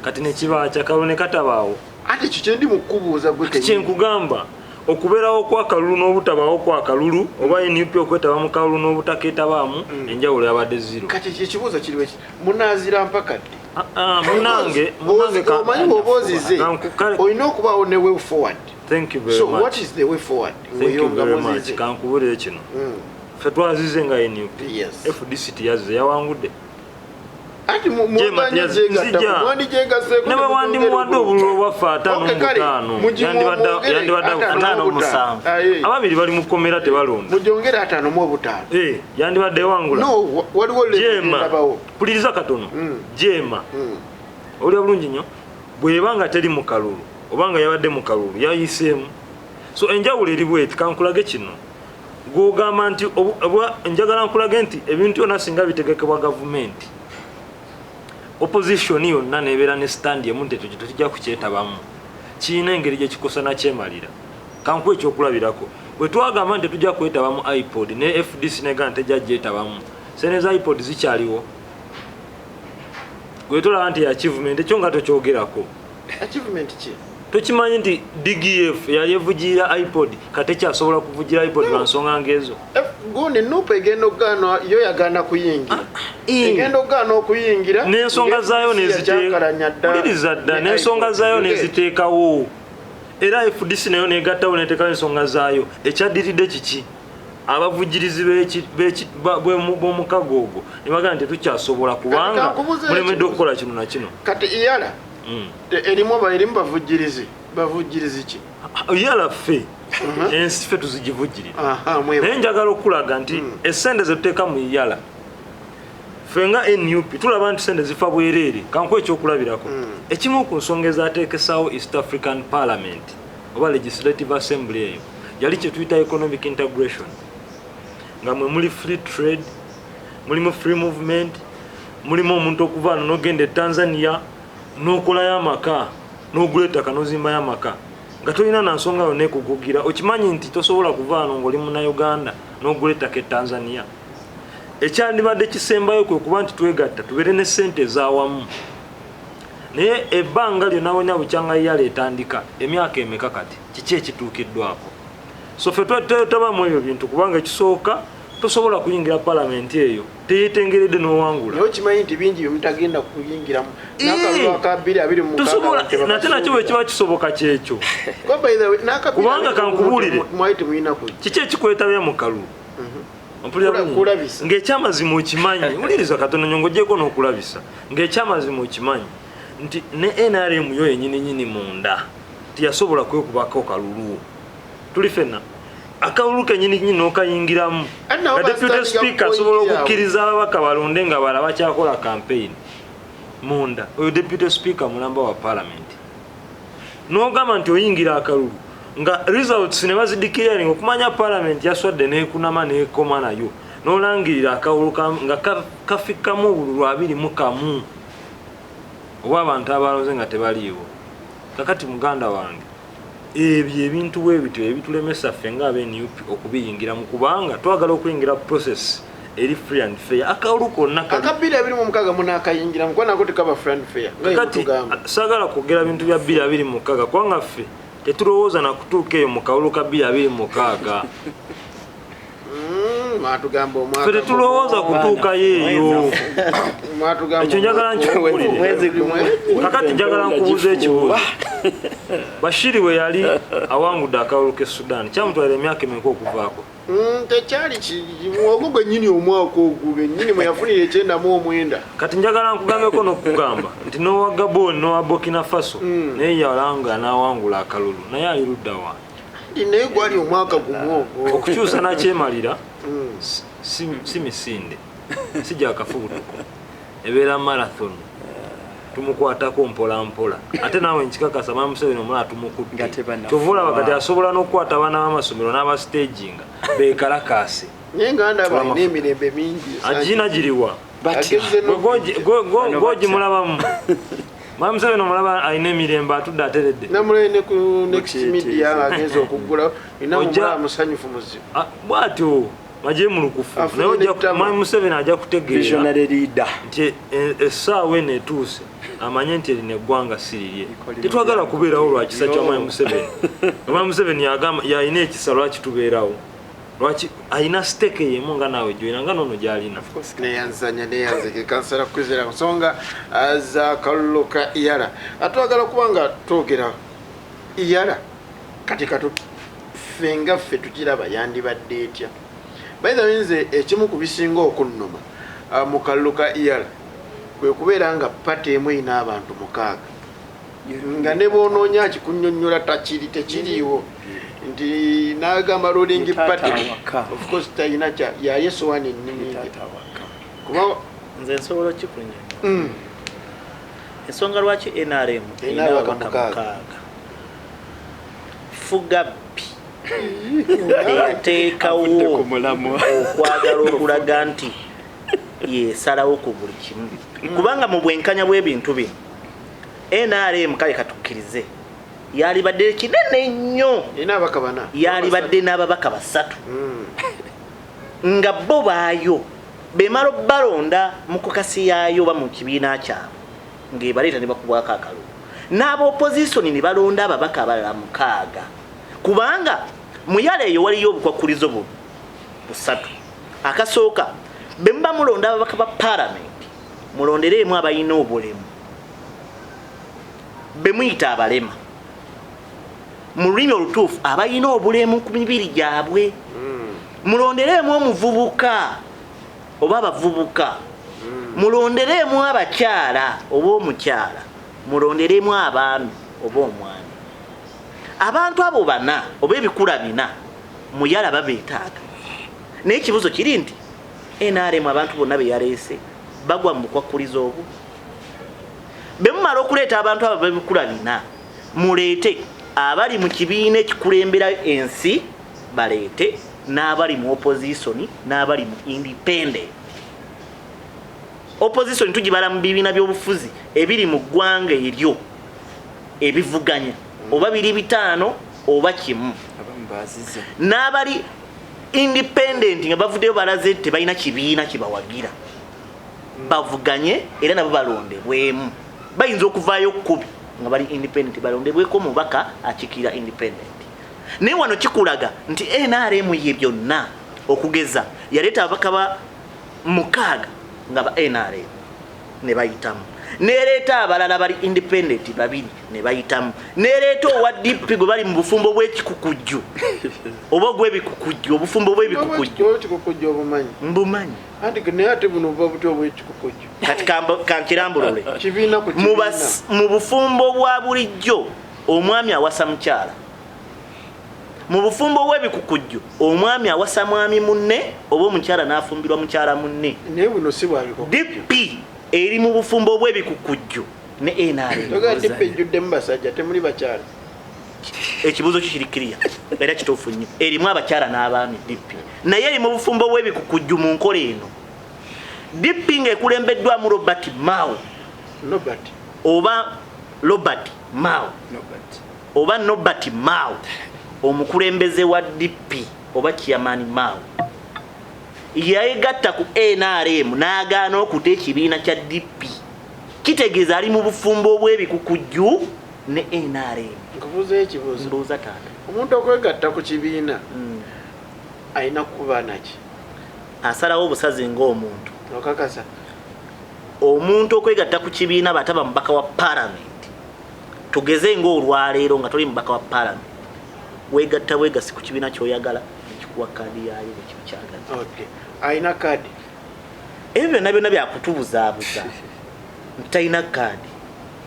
kati nekiba kyakalulu ne katabaawo ate kyo kyendi mu kubuuza gwe kyenkugamba okubeerawo kwakalulu n'obutabaawo kwakalulu oba NUP okwetaba mu kalulu n'obutakeetabaamu enjawulo yabadde zero kati kyekibuuzo kiriwe munaazira mpaka ddi munange omanyi bw'oba ozize olina okubaawo ne way forward. Thank you very so much. What is the way forward? Thank you very much. Kankubulire kino ffe twazize nga NUP FDC yazize yawangudde ati mwandi muwadde obululu obwaffe 5 5 ababiri bali mukomera tebalonda mujongera 5 yandibadde wangula jema puliriza katono jema oli bulungi nnyo bwebanga teri mu kalulu obanga yabadde mu kalulu yayiseemu so enjawulo eri bweti kankulage kino gwogamba nti njagala nkulage nti ebintu byonna singa bitegekebwa gavumenti opposition yonna nebeera ne stand emu nti tujja kukyetabamu kiina engeri gye kikosana kyemalira kankuwa ekyokulabirako bwe twagamba nti tujja kwetabamu iPod ne FDC negana tejja gyetabamu seneza iPod zikyaliwo gwe tolaba nti achievement ekyo nga tokyogerako achievement ki tokimanyi nti DGF yali evugirira iPod kate kyasobola kuvugira iPod lwansonga ngezo gundi nupa egenda okugaana yo yagaana kuyingira egenda okugaana okuyingira n'ensonga zaayo neziteeka dda n'ensonga zaayo neziteekawo era FDC nayo negattawo neteekawo ensonga zaayo ekyaddiridde kiki abavugirizi b'omukago ogwo ne bagamba tetukyasobola kubanga mulemedde okukola kino na kino kati EALA erimu bavugirizi ki EALA ffe ensi ffe tuzigivugirira naye njagala okulaga nti essente zetuteeka mu EALA ffe nga NUP tulaba nti sente zifa bwereere kankuwa ekyokulabirako ekimu ku nsonga ezaateekesaawo East African Parliament oba Legislative Assembly eyo yali kye tuyita economic integration nga mwe muli free trade mulimu free movement mulimu omuntu okuvaano n'ogenda e Tanzania n'okolayo amaka n'ogula ettaka n'ozimbayo amaka nga tolina na nsonga yonna ekugugira okimanyi nti tosobola kuvaano ng'oli munnauganda n'ogula ettaka e Tanzania ekyandibadde kisembayo kwe kuba nti twegatta tubeere ne ssente ez'awamu naye ebbanga lyonna wonna bukyanga EALA etandika emyaka emeka kati kiki ekituukiddwako so ffe tabamu ebyo bintu kubanga ekisooka tosobola kuyingira palamenti eyo teyetengeredde n'owangula naye okimanyi nti bingi byemutagenda kuyingiramu n'akalulu aka 2026 nate nakyo bwe kiba kisoboka kyekyo kubanga kankubuulire kiki ekikwetabya mu kalulu ng'ekyamazima okimanyi wuliriza katono nyongogyeko n'okulabisa ng'ekyamazima okimanyi nti ne NRM yo yenyininyini munda tiyasobola kwekubako kalulu tuli fenna akalulu kenyininyini n'okayingiramu nga deputy speaker asobola okukkiriza ababaka balonde nga bala bakyakola campaign munda oyo deputy speaker mulamba wa parliament n'ogamba nti oyingira akalulu nga results ne bazidikiriring okumanya parliament yaswadde n'ekunama n'ekoma nayo n'olangirira akalulu nga kafikkamu obululu 21 oba abantu abaloze nga tebaliiwo kakati muganda wange ebyo ebintu bwebityo ebitulemesa ffe nga ab'NUP okubiyingiramu kubanga twagala okuyingira process eri free and fair akalulu konna aka 2026 munaakayingiramu kuba nako tekaba free and fair kakati saagala kwogera bintu bya 2026 kubanga ffe tetulowooza nakutuuka eyo mu kalulu ka 2026 ffe tetulowooza kutuukayo eyo ekyo njagala nkikuwulire kakati njagala nkubuuza ekibuuzo Bashiri we yali awangudde akalulu ke Sudan kyamutwalira emyaka emeka okuvaako tekyali kimuwago gwennyini omwaka ogwo gwennyini mwe yafunira 99 kati njagala nkugambeko n'okugamba nti n'owa Gabon n'owa Burkina Faso naye yalanga n'awangula akalulu naye ali ludda wa naye gwali omwaka gumu ogwo okukyusa nakyemalira si misinde si gyakafubutuko ebeera marathon tumukwatako mpola mpola ate naawe nkikakasa Mama Museveni omulala tumukutte kyova olaba kati asobola n'okukwata abaana b'amasomero n'abastaginga beekalakaase naye nga ndaba alina emirembe mingi agina giriwa gwogimulabamu Mama Museveni omulaba alina emirembe atudde ateredde namulene ku next media agenza okuggula ina omulala musanyufu muzibu bw'atyo maje mulukufu naye Mama Museveni ajja kutegeera nti essaawa eno etuuse amanye nti erina eggwanga sirirye tetwagala kubeerawo lwa kisa kya Mama Museveni Mama Museveni yalina ekisa lwaki tubeerawo lwaki alina steke yemu nga naawe gyoyina nga noono gyalina neyanzeke kansala kwizera nsonga za kalulu ka EALA atwagala kubanga twogera EALA kati ffe nga ffe tukiraba yandibadde etya by the way nze ekimu ku bisinga okunnuma mu kalulu ka EALA kwe kubeera nga pati emu erina abantu 6 nga ne boonoonya kikunnyonnyola tekiriiwo nti n'agamba ruling party of course talina yayesowaani ennimi kuba nze nsobola okikunya ensonga lwaki NRM erina ababaka 6 Fugabbi eyateekawo okwagala okulaga nti yesalawo ku buli kimu kubanga mu bwenkanya bw'ebintu bino NRM kale katukkirize yalibadde kinene nnyo yalibadde n'ababaka 3 nga bo baayo bemala balonda mu kokasi yaayo ba mu kibiina kyabwe ng'ebaleeta ne bakubwako akalulu n'aba opposition ne balonda ababaka abalala 6 kubanga mu EALA eyo waliyo obukwakulizo busatu. Akasooka bemba mulonda ababaka ba parliament mulondereemu abalina obulemu bemuyita abalema mu lulimi olutuufu abalina obulemu ku mibiri gyabwe mulondereemu omuvubuka oba abavubuka mulondereemu abakyala oba omukyala mulondereemu abaami oba omwami. Abantu abo bana oba ebikula 4 mu EALA babeetaaga. Naye ekibuzo kiri nti NRM abantu bonna be yaleese bagwa mu bukwakulizo obwo. Bemumala okuleeta abantu abo b'ebikula 4 muleete abali mu kibiina ekikulembera ensi baleete n'abali mu opposition n'abali mu independent. Opposition tugibala mu bibiina by'obufuzi ebiri mu ggwanga eryo ebivuganya oba biri 5 oba kimu. N'abali independent nga bavuddeyo balaze tebalina kibiina kibawagira bavuganye era nabo balondebwemu. Bayinza okuvaayo 10 nga bali independent balondebweko mubaka akikira independent. Naye wano kikulaga nti NRM ye byonna okugeza yaleeta ababaka ba 6 nga ba NRM ne bayitamu, nereeta abalala bali independent 2 ne bayitamu, nereeta owa DP gwe bali mu bufumbo bw'ekikukujju oba gw'ebikukujju obufumbo bw'ebikukujju mbumanyi andi ne ate buno oba buto bw'ekikukujju kati kankirambulule mu bufumbo bwa bulijjo omwami awasa mukyala, mu bufumbo bw'ebikukujju omwami awasa mwami munne oba omukyala n'afumbirwa mukyala munne. Naye buno si bwabikukujju. DP eri mu bufumbo bw'ebikukujju ne NRM. Toga DP ejjuddemu basajja temuli bakyala. Ekibuzo kikirikiriya era kituufu nnyo. Erimu abakyala n'abaami DP. Naye eri mu bufumbo bw'ebikukujju mu nkola eno. DP ng'ekulembeddwamu Robert Mao. Oba Nobert Mao. Omukulembeze wa DP oba Chairman Mao yayegatta ku NRM n'agaana okuta ekibiina kya DP. Kitegeeza ali mu bufumbo bw'ebikukujju ne NRM. Nkubuuza ekibuuzo. Mbuuza taata. Omuntu okwegatta ku kibiina alina kuba naki? Asalawo obusazi ng'omuntu. Okakasa. Omuntu okwegatta ku kibiina bataba mubaka wa parliament. Tugeze ng'olwaleero nga toli mubaka wa parliament. Wegatta wegasi ku kibiina ky'oyagala ekikuwa kaadi yayo ekikyagala. Okay. Aina kaadi. Ebyo byonna byakutubuzaabuza. Talina kaadi.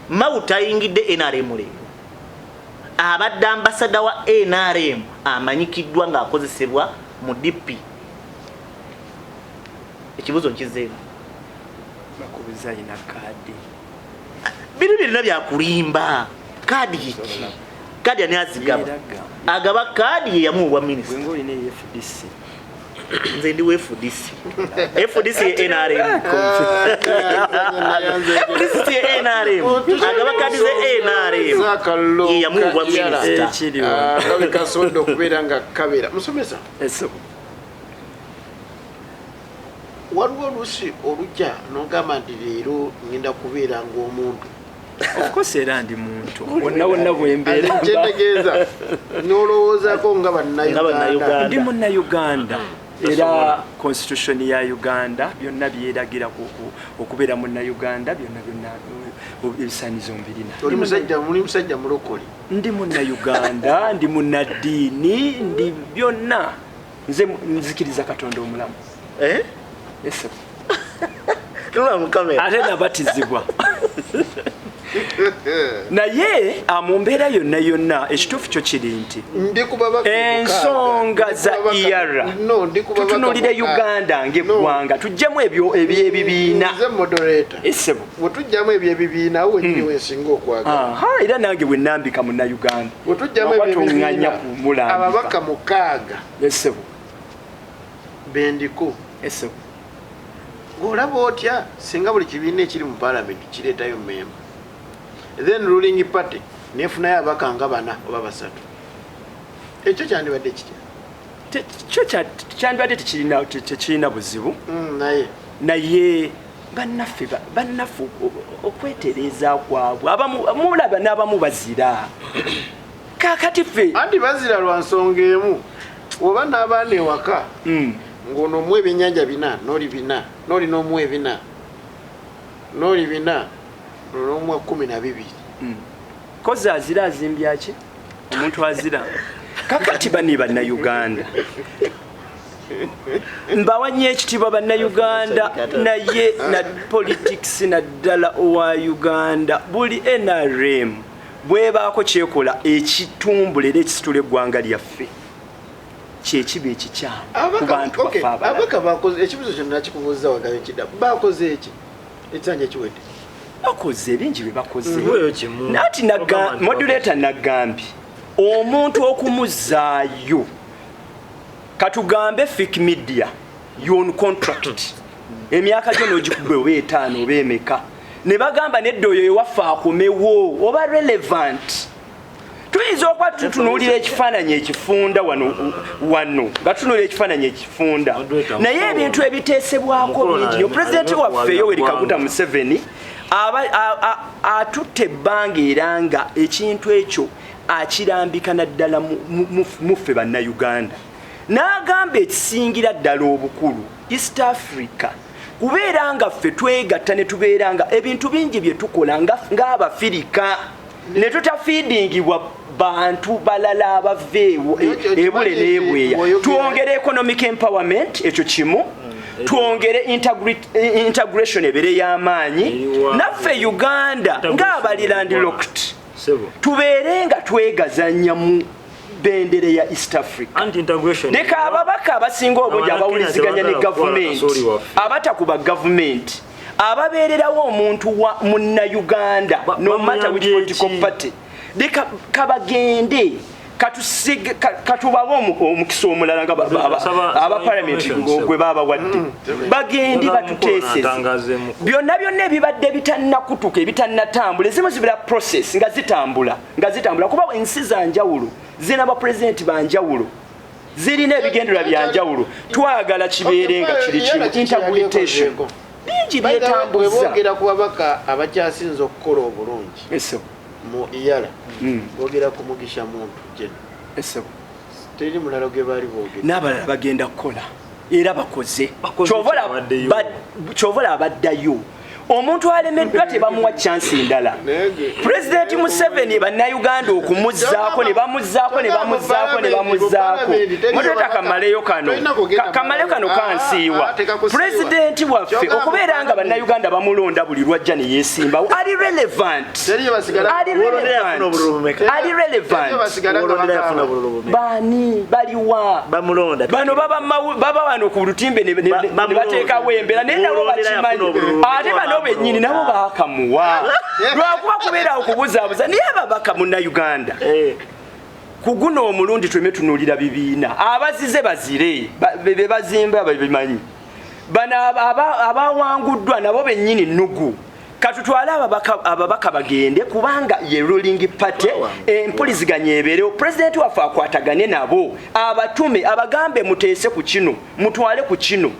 Mao tayingidde NRM leero. Abadde ambasada wa NRM amanyikiddwa ng'akozesebwa mu DP. Ekibuzo nkizeemu. Bakubuza ina kaadi. Bino byonna byakulimba. Kaadi kiki? Kaadi ani azigaba? Agaba kaadi ye yamuwa minisita. Wengo ine FDC. Nze ndi FDC. FDC ye NRM. FDC ye NRM. Agaba kaadi ze NRM. Ye yamuwa minisita. Kabe kasondo okubeera nga kabera. Musomesa. Eso. Waliwo oluusi olujja n'ogamba nti leero ngenda kubeera ng'omuntu. Of course era ndi muntu. Wonna bwembeera. Kyetegeeza n'olowoozaako nga bannayuganda. Ndi munnayuganda. Era constitution ya Uganda byonna byeragira okubeera munnayuganda byonna ebisanizo mbirina. Muli musajja mulokole. Ndi munnayuganda, ndi munnaddiini, ndi byonna. Nze nzikiriza Katonda omulamu. Yes. Tula mu kamera. Ate nabatizibwa. Naye mumbeera yonna ekituufu kyo kiri nti ensonga za EALA tutunuulire Uganda ng'eggwanga tuggyemu ebyo ebyebibiina esebo bwe tugyamu ebyebibiina awo wenyini wensinga okwagala era nange bwe nnambika munnayuganda bwe tugyamu ebyebibiina ababaka 6 esebo bendiko esebo ng'olaba otya singa buli kibiina ekiri mu parliament kireetayo memba then ruling party nefunayo ababaka nga 4 oba 3. Ekyo kyandibadde kitya? Kyo kyandibadde tekirina buzibu naye bannaffe okwetereza kwabwe mulaba n'abamu bazira kakati ffe anti bazira lwa nsonga emu oba n'abaana ewaka ng'onoomwa ebyennyanja 4 n'oli 4 n'oli n'omwa 4 n'oli 4 n'omwa 12 kozi azira azimbyaki omuntu azira kakati bani bannayuganda mbawanye ekitiibwa bannayuganda naye na politics naddala owa Uganda buli NRM bwebaako kyekola ekitumbulera ekisitula eggwanga lyaffe kyekiba ekikyamu ku bantu baffe ababaka bakoze ekibuzo kyonna nakikubuuza wagayo kidda bakoze eki ekisanja ekiwedde bakoze ebingi bye bakoze nati modulator nagambye omuntu okumuzaayo katugambe fake media yon contract emyaka gyo n'ogikubbe oba 5 oba emeka ne bagamba nedda oyo ewaffe akomewo oba relevant tuyinza okuba tutunuulira ekifaananyi ekifunda wano nga tutunuulira ekifaananyi ekifunda naye ebintu ebiteesebwako bingi yo pulezidenti waffe Yoweri Kaguta Museveni atutte ebbanga era nga ekintu ekyo akirambika naddala muffe bannayuganda n'agamba ekisingira ddala obukulu East Africa kubeera nga ffe twegatta ne tubeera nga ebintu bingi bye tukola ng'Abafirika ne tutafiidingibwa bantu balala abaveewo ebule n'ebweya twongere economic empowerment ekyo kimu twongere integration ebere y'amaanyi naffe Uganda ng'abali landlocked tubeere nga twegazanya mu bendere ya East Africa leka ababaka abasinga obungi abawuliziganya ne gavumenti abatakuba gavumenti ababeererawo omuntu munnayuganda no matter which political party leka kabagende katubawo omukisa omulala nga aba parliament gwe baba wadde bagendi batuteeseza byonna ebibadde bitannakutuka ebitannatambula ezimu zibira process nga zitambula kuba ensi za njawulo zina ba president banjawulo zirina ebigendera byanjawulo twagala kibeere nga kiri kimu interpretation bingi byetambuza bwogera ku babaka abakyasinza okukola obulungi mu EALA bwogera ku Mugisha muntu gye teri mulala gwe bali boogera n'abalala bagenda kukola era bakoze kyovola abaddayo omuntu alemeddwa tebamuwa chance ndala President Museveni bannayuganda okumuzzaako ne bamuzzaako muteta kamaleyo kano kansiiwa President waffe okubeera nga bannayuganda bamulonda buli lwajja ne yeesimbawo ali relevant bani baliwa bamulonda bano baba wano ku lutimbe ne bateekawo embera naye nabo bakimanyi ate bano benyini nabo bakamuwa lwakuba kubeera okubuzaabuza naye ababaka munnayuganda kuguno omulundi tweme tunuulira bibiina abazize bazire bebazimba babimanyi bano abawanguddwa nabo benyini nugu katutwala ababaka bagende kubanga ye ruling party empuliziganya ebeerewo pulezidenti waffe akwatagane nabo abatume abagambe muteese ku kino mutwale ku kino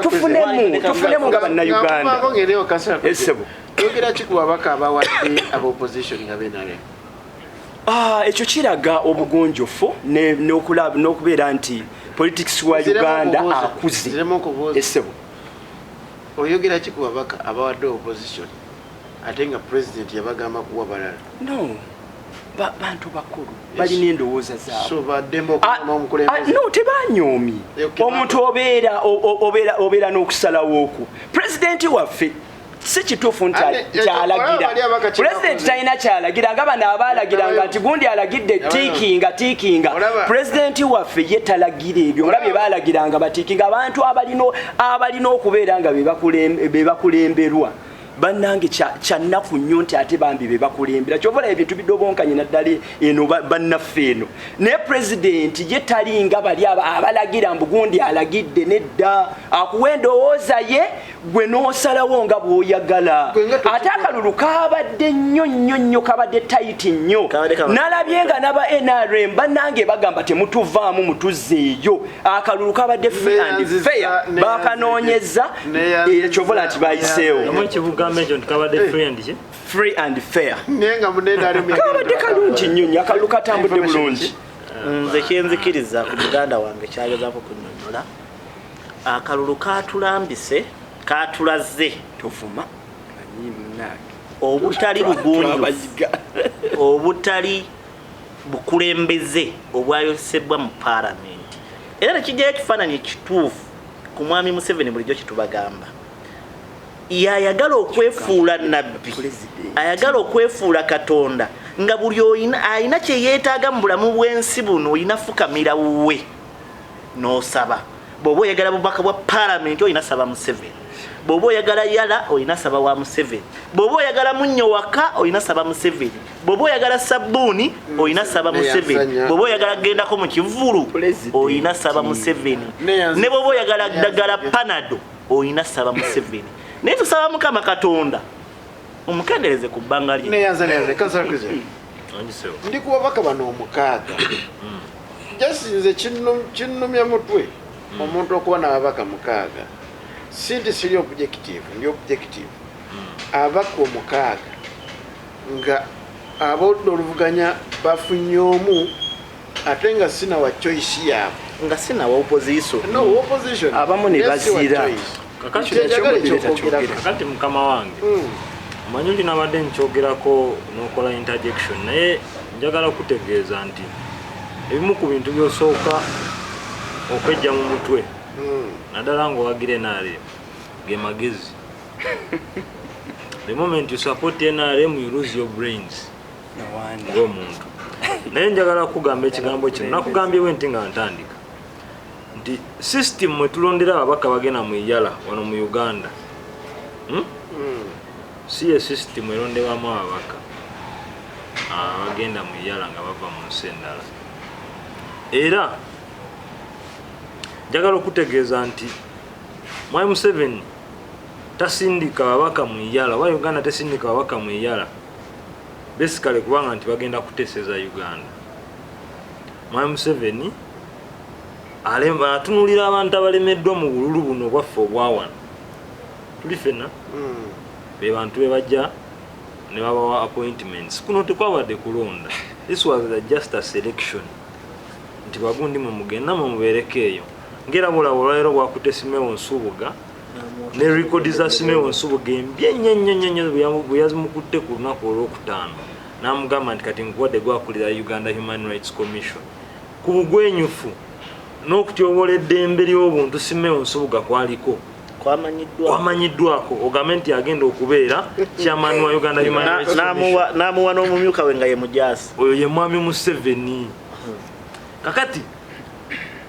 tufunemu nga bannayuganda yogera ki ku babaka abawadde ab'opposition nga benare ekyo kiraga obugonjofu n'okubeera nti politics wa Uganda akuze essebo oyogera ki ku babaka abawadde opposition ate nga president yabagamba kuwa balala no bantu bakulu balina endowooza zaabwe no tebanyoomi omuntu obeera n'okusalawo okwo president waffe si kituufu nti kyalagira president talina kyalagira nga bano abaalagiranga nti gundi alagidde tiikinga president waffe ye talagira ebyo nga bye baalagiranga batiikinga abantu abalina okubeera nga be bakulemberwa bannange kyannaku nnyo nti ate bambi be bakulembera kyovala ebintu bidobonkanye naddala eno bannaffe eno naye pulezidenti ye talinga bali abalagira mbugundi alagidde nedda akuwa endowooza ye gwe n'osalawo nga bw'oyagala ate akalulu kabadde nnyo kabadde tayiti nnyo nalabye nga n'aba NRM bannange bagamba temutuvaamu mutuzzeeyo akalulu kabadde free and fair bakanoonyeza ekyovola nti bayiseewo free and fair kabadde kalungi nnyo akalulu katambudde bulungi nze kyenzikiriza ku muganda wange kyagezaako kunnyonnyola akalulu katulambise katulaze tuvuma obutali bugunjufu obutali bukulembeze obwayolesebwa mu paalamenti era nekijjayo ekifaananyi ekituufu ku mwami Museveni bulijjo kitubagamba yayagala okwefuula nabbi ayagala okwefuula katonda nga buli ayina kye yeetaaga mu bulamu bw'ensi buno oyina fukamira wuwe n'osaba bw'oba oyagala bubaka bwa paalamenti oyina saba Museveni bw'oba oyagala yala oyina saba wa Museveni bw'oba oyagala munnyo waka oyina saba Museveni bw'oba oyagala sabbuuni oyina saba Museveni bw'oba oyagala gendako mu kivulu oyina saba Museveni ne bw'oba oyagala ddagala panado oyina saba Museveni naye tusaba Mukama Katonda omukendereze ku bbanga lye ndi ku babaka bano omukaaga jasinze kinnumya mutwe omuntu okuba n'ababaka mukaaga si nti siri objective ndi objective ababaka omukaaga nga abodde oluvuganya bafunye omu ate nga sina wa choice yaabwe nga sina wa opposition abamu ne bazira kakati mukama wange omanyi oli nabadde nkyogerako n'okola interjection naye njagala okutegeeza nti ebimu ku bintu byosooka okwejja mu mutwe naddala ng'owagira NRM ge magezi the moment you support NRM you lose your brains ng'omuntu naye njagala kugamba ekigambo kino nakugambyewo nti nga ntandika nti system mwe tulondera ababaka bagenda mu EALA wano mu Uganda si ye system eronderwamu ababaka abagenda mu EALA nga bava mu nsi endala era njagala okutegeeza nti mwami Museveni tasindika ababaka mu EALA wa Uganda tesindika ababaka mu EALA basically kubanga nti bagenda kuteeseza Uganda. Mwami Museveni atunulira abantu abalemeddwa mu bululu buno bwaffe obwawana tuli fenna be bantu be bajja ne babawa appointments kuno tekwabadde kulonda. This was just a selection nti bagundi mu mugenda mu mubereke eyo ngera bola olwairo bwakute Simeon Nsubuga ne record za Simeon Nsubuga embyenyenyenyenye buyazimukute ku lunaku olwokutaano n'amugamba nti kati nkuwadde gwakulira Uganda Human Rights Commission ku bugwenyufu n'okutyobola eddembe ly'obuntu Simeon Nsubuga kwaliko kwamanyiddwako ogambe nti agenda okubeera chairman wa Uganda Human Rights Commission n'amuwa n'omumyuka we nga ye Mujaasi oyo ye mwami Museveni. Kakati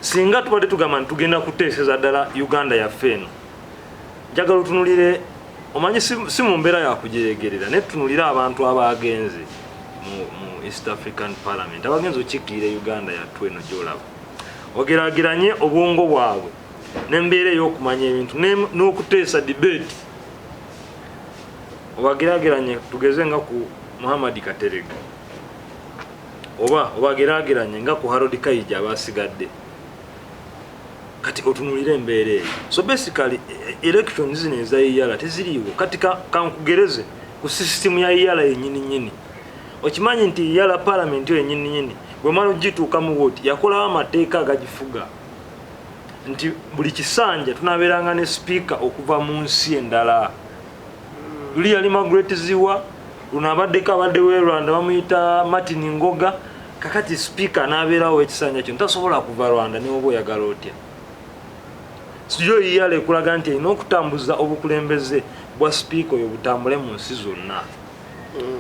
singa tubadde tugamba nti tugenda kuteeseza ddala Uganda yaffe eno njagala otunulire omanyi si mu mbeera yakujeregerera naye tutunulire abantu abagenze mu East African Parliament abagenze okiikirira Uganda yattu eno gyolaba ogeraageranye obwongo bwabwe n'embeera ey'okumanya ebintu n'okuteesa debate obageraageranye tugeze nga ku Muhammad Katerega oba obageraageranye nga ku Harold Kayija abasigadde kati otunulire embeera eyo. So basically elections zino eza EALA teziriiwo kati kankugereze ku system ya EALA yennyini okimanyi nti EALA parliament yo yennyini bwe mala ogituukamu bwoti yakolawo amateeka agagifuga nti buli kisanja tunabeeranga ne speaker okuva mu nsi endala. Luli yali Margaret Ziwa luno abaddeko abaddewo e Rwanda bamuyita Martin Ngoga kakati speaker n'abeerawo ekisanja kyo tasobola kuva Rwanda ne oba oyagala otya. Siyo EALA ekulaga nti erina okutambuza obukulembeze bwa speaker oyo butambule mu nsi zonna.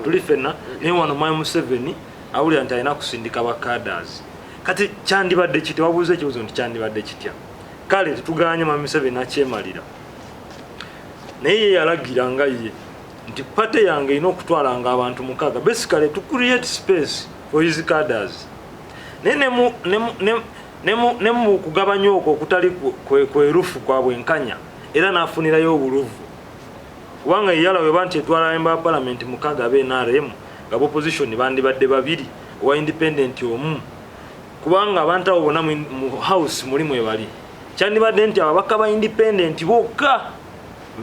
Tuli fenna naye wano Mwami Museveni awulira nti alina kusindika bakaders. Kati kyandibadde kitya wabuuza ekibuzo nti kyandibadde kitya. Kale tetuganye Mwami Museveni akyemalira naye yalagira nga ye nti party yange ino okutwalanga abantu mukaaga basically to create space for his cadres ne mu kugabanya okwo okutali kwerufu kwa bwenkanya era n'afunirayo obuluvu kubanga EALA we banti etwala member of parliament mukaaga abe NRM nga opposition bandibadde babiri owa independent omu kubanga abantu abo bonna mu house mulimu ebali kyandibadde nti ababaka ba independent bokka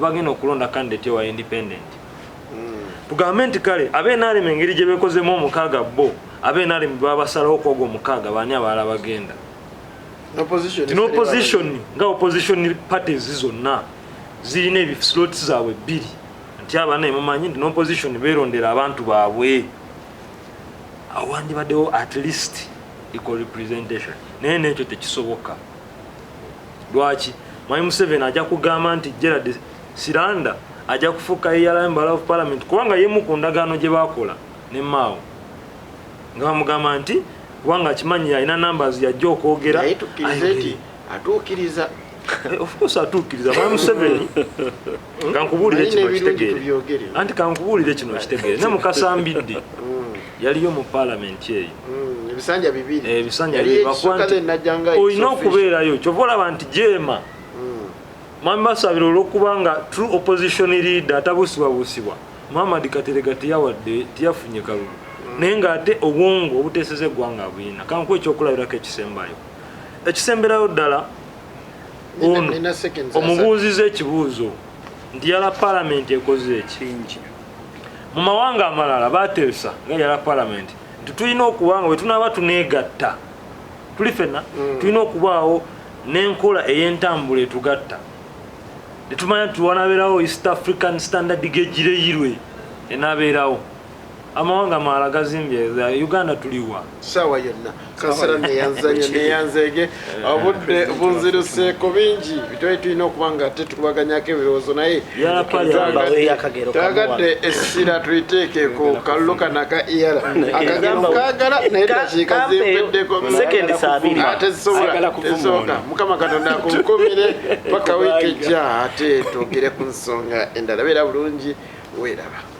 bagenda okulonda candidate wa independent tugambe nti kale abe NRM engeri gye bekozemu omukaaga bo abe NRM babasalawo kwogo omukaaga bani abalala bagenda opposition nga opposition parties zonna zirina ebislots zaabwe bbiri nti abana emumanyi nti opposition beerondera abantu baabwe awandibaddewo at least equal representation naye nekyo tekisoboka lwaki Mwai Museveni ajja kugamba nti Gerald Siranda ajja kufuuka EALA member of parliament kubanga yemu ku ndagaano gye baakola ne Mao nga bamugamba nti kubanga akimanyi alina numbers yajja okwogera atuukiriza of course atuukiriza Mwai Museveni kankubuulire kino kitegeere anti kankubuulire kino kitegeere ne mukasambidde yaliyo mu parliament eyo ebisanja bibiri ebisanja bibakwanti olina okubeerayo kyova olaba nti jeema mwami basabira olw'okubanga true opposition leader atabusibwabusibwa Muhammad Katerega tiyafunye kalulu naye ng'ate obwongo obuteeseza eggwanga abuyina kanku ekyokulabirako ekisemberayo ddala ono omubuuziza ekibuuzo nti EALA parliament ekoze ekingi mu mawanga amalala bateesa nga EALA parliament nti tulina okubanga bwe tunaaba tuneegatta tuli fenna tulina okubaawo n'enkola ey'entambula etugatta netumanya tuwanabeerawo East African Standard Gauge Railway enaabeerawo amawanga amalala gazimbye Uganda tuliwa sawa yonna kansala neyanzege obudde bunziruseeko bingi bitwaye tulina okuba nga tetukubaganyako ebirowoozo naye twagadde essira tuyiteekeeko kalulu kanaka EALA akagambo kaagala naye dakiika zimpeddeko tezisobola mukama katonda akunkumire paka wiiki ejja ate twogere ku nsonga endala beera bulungi weeraba.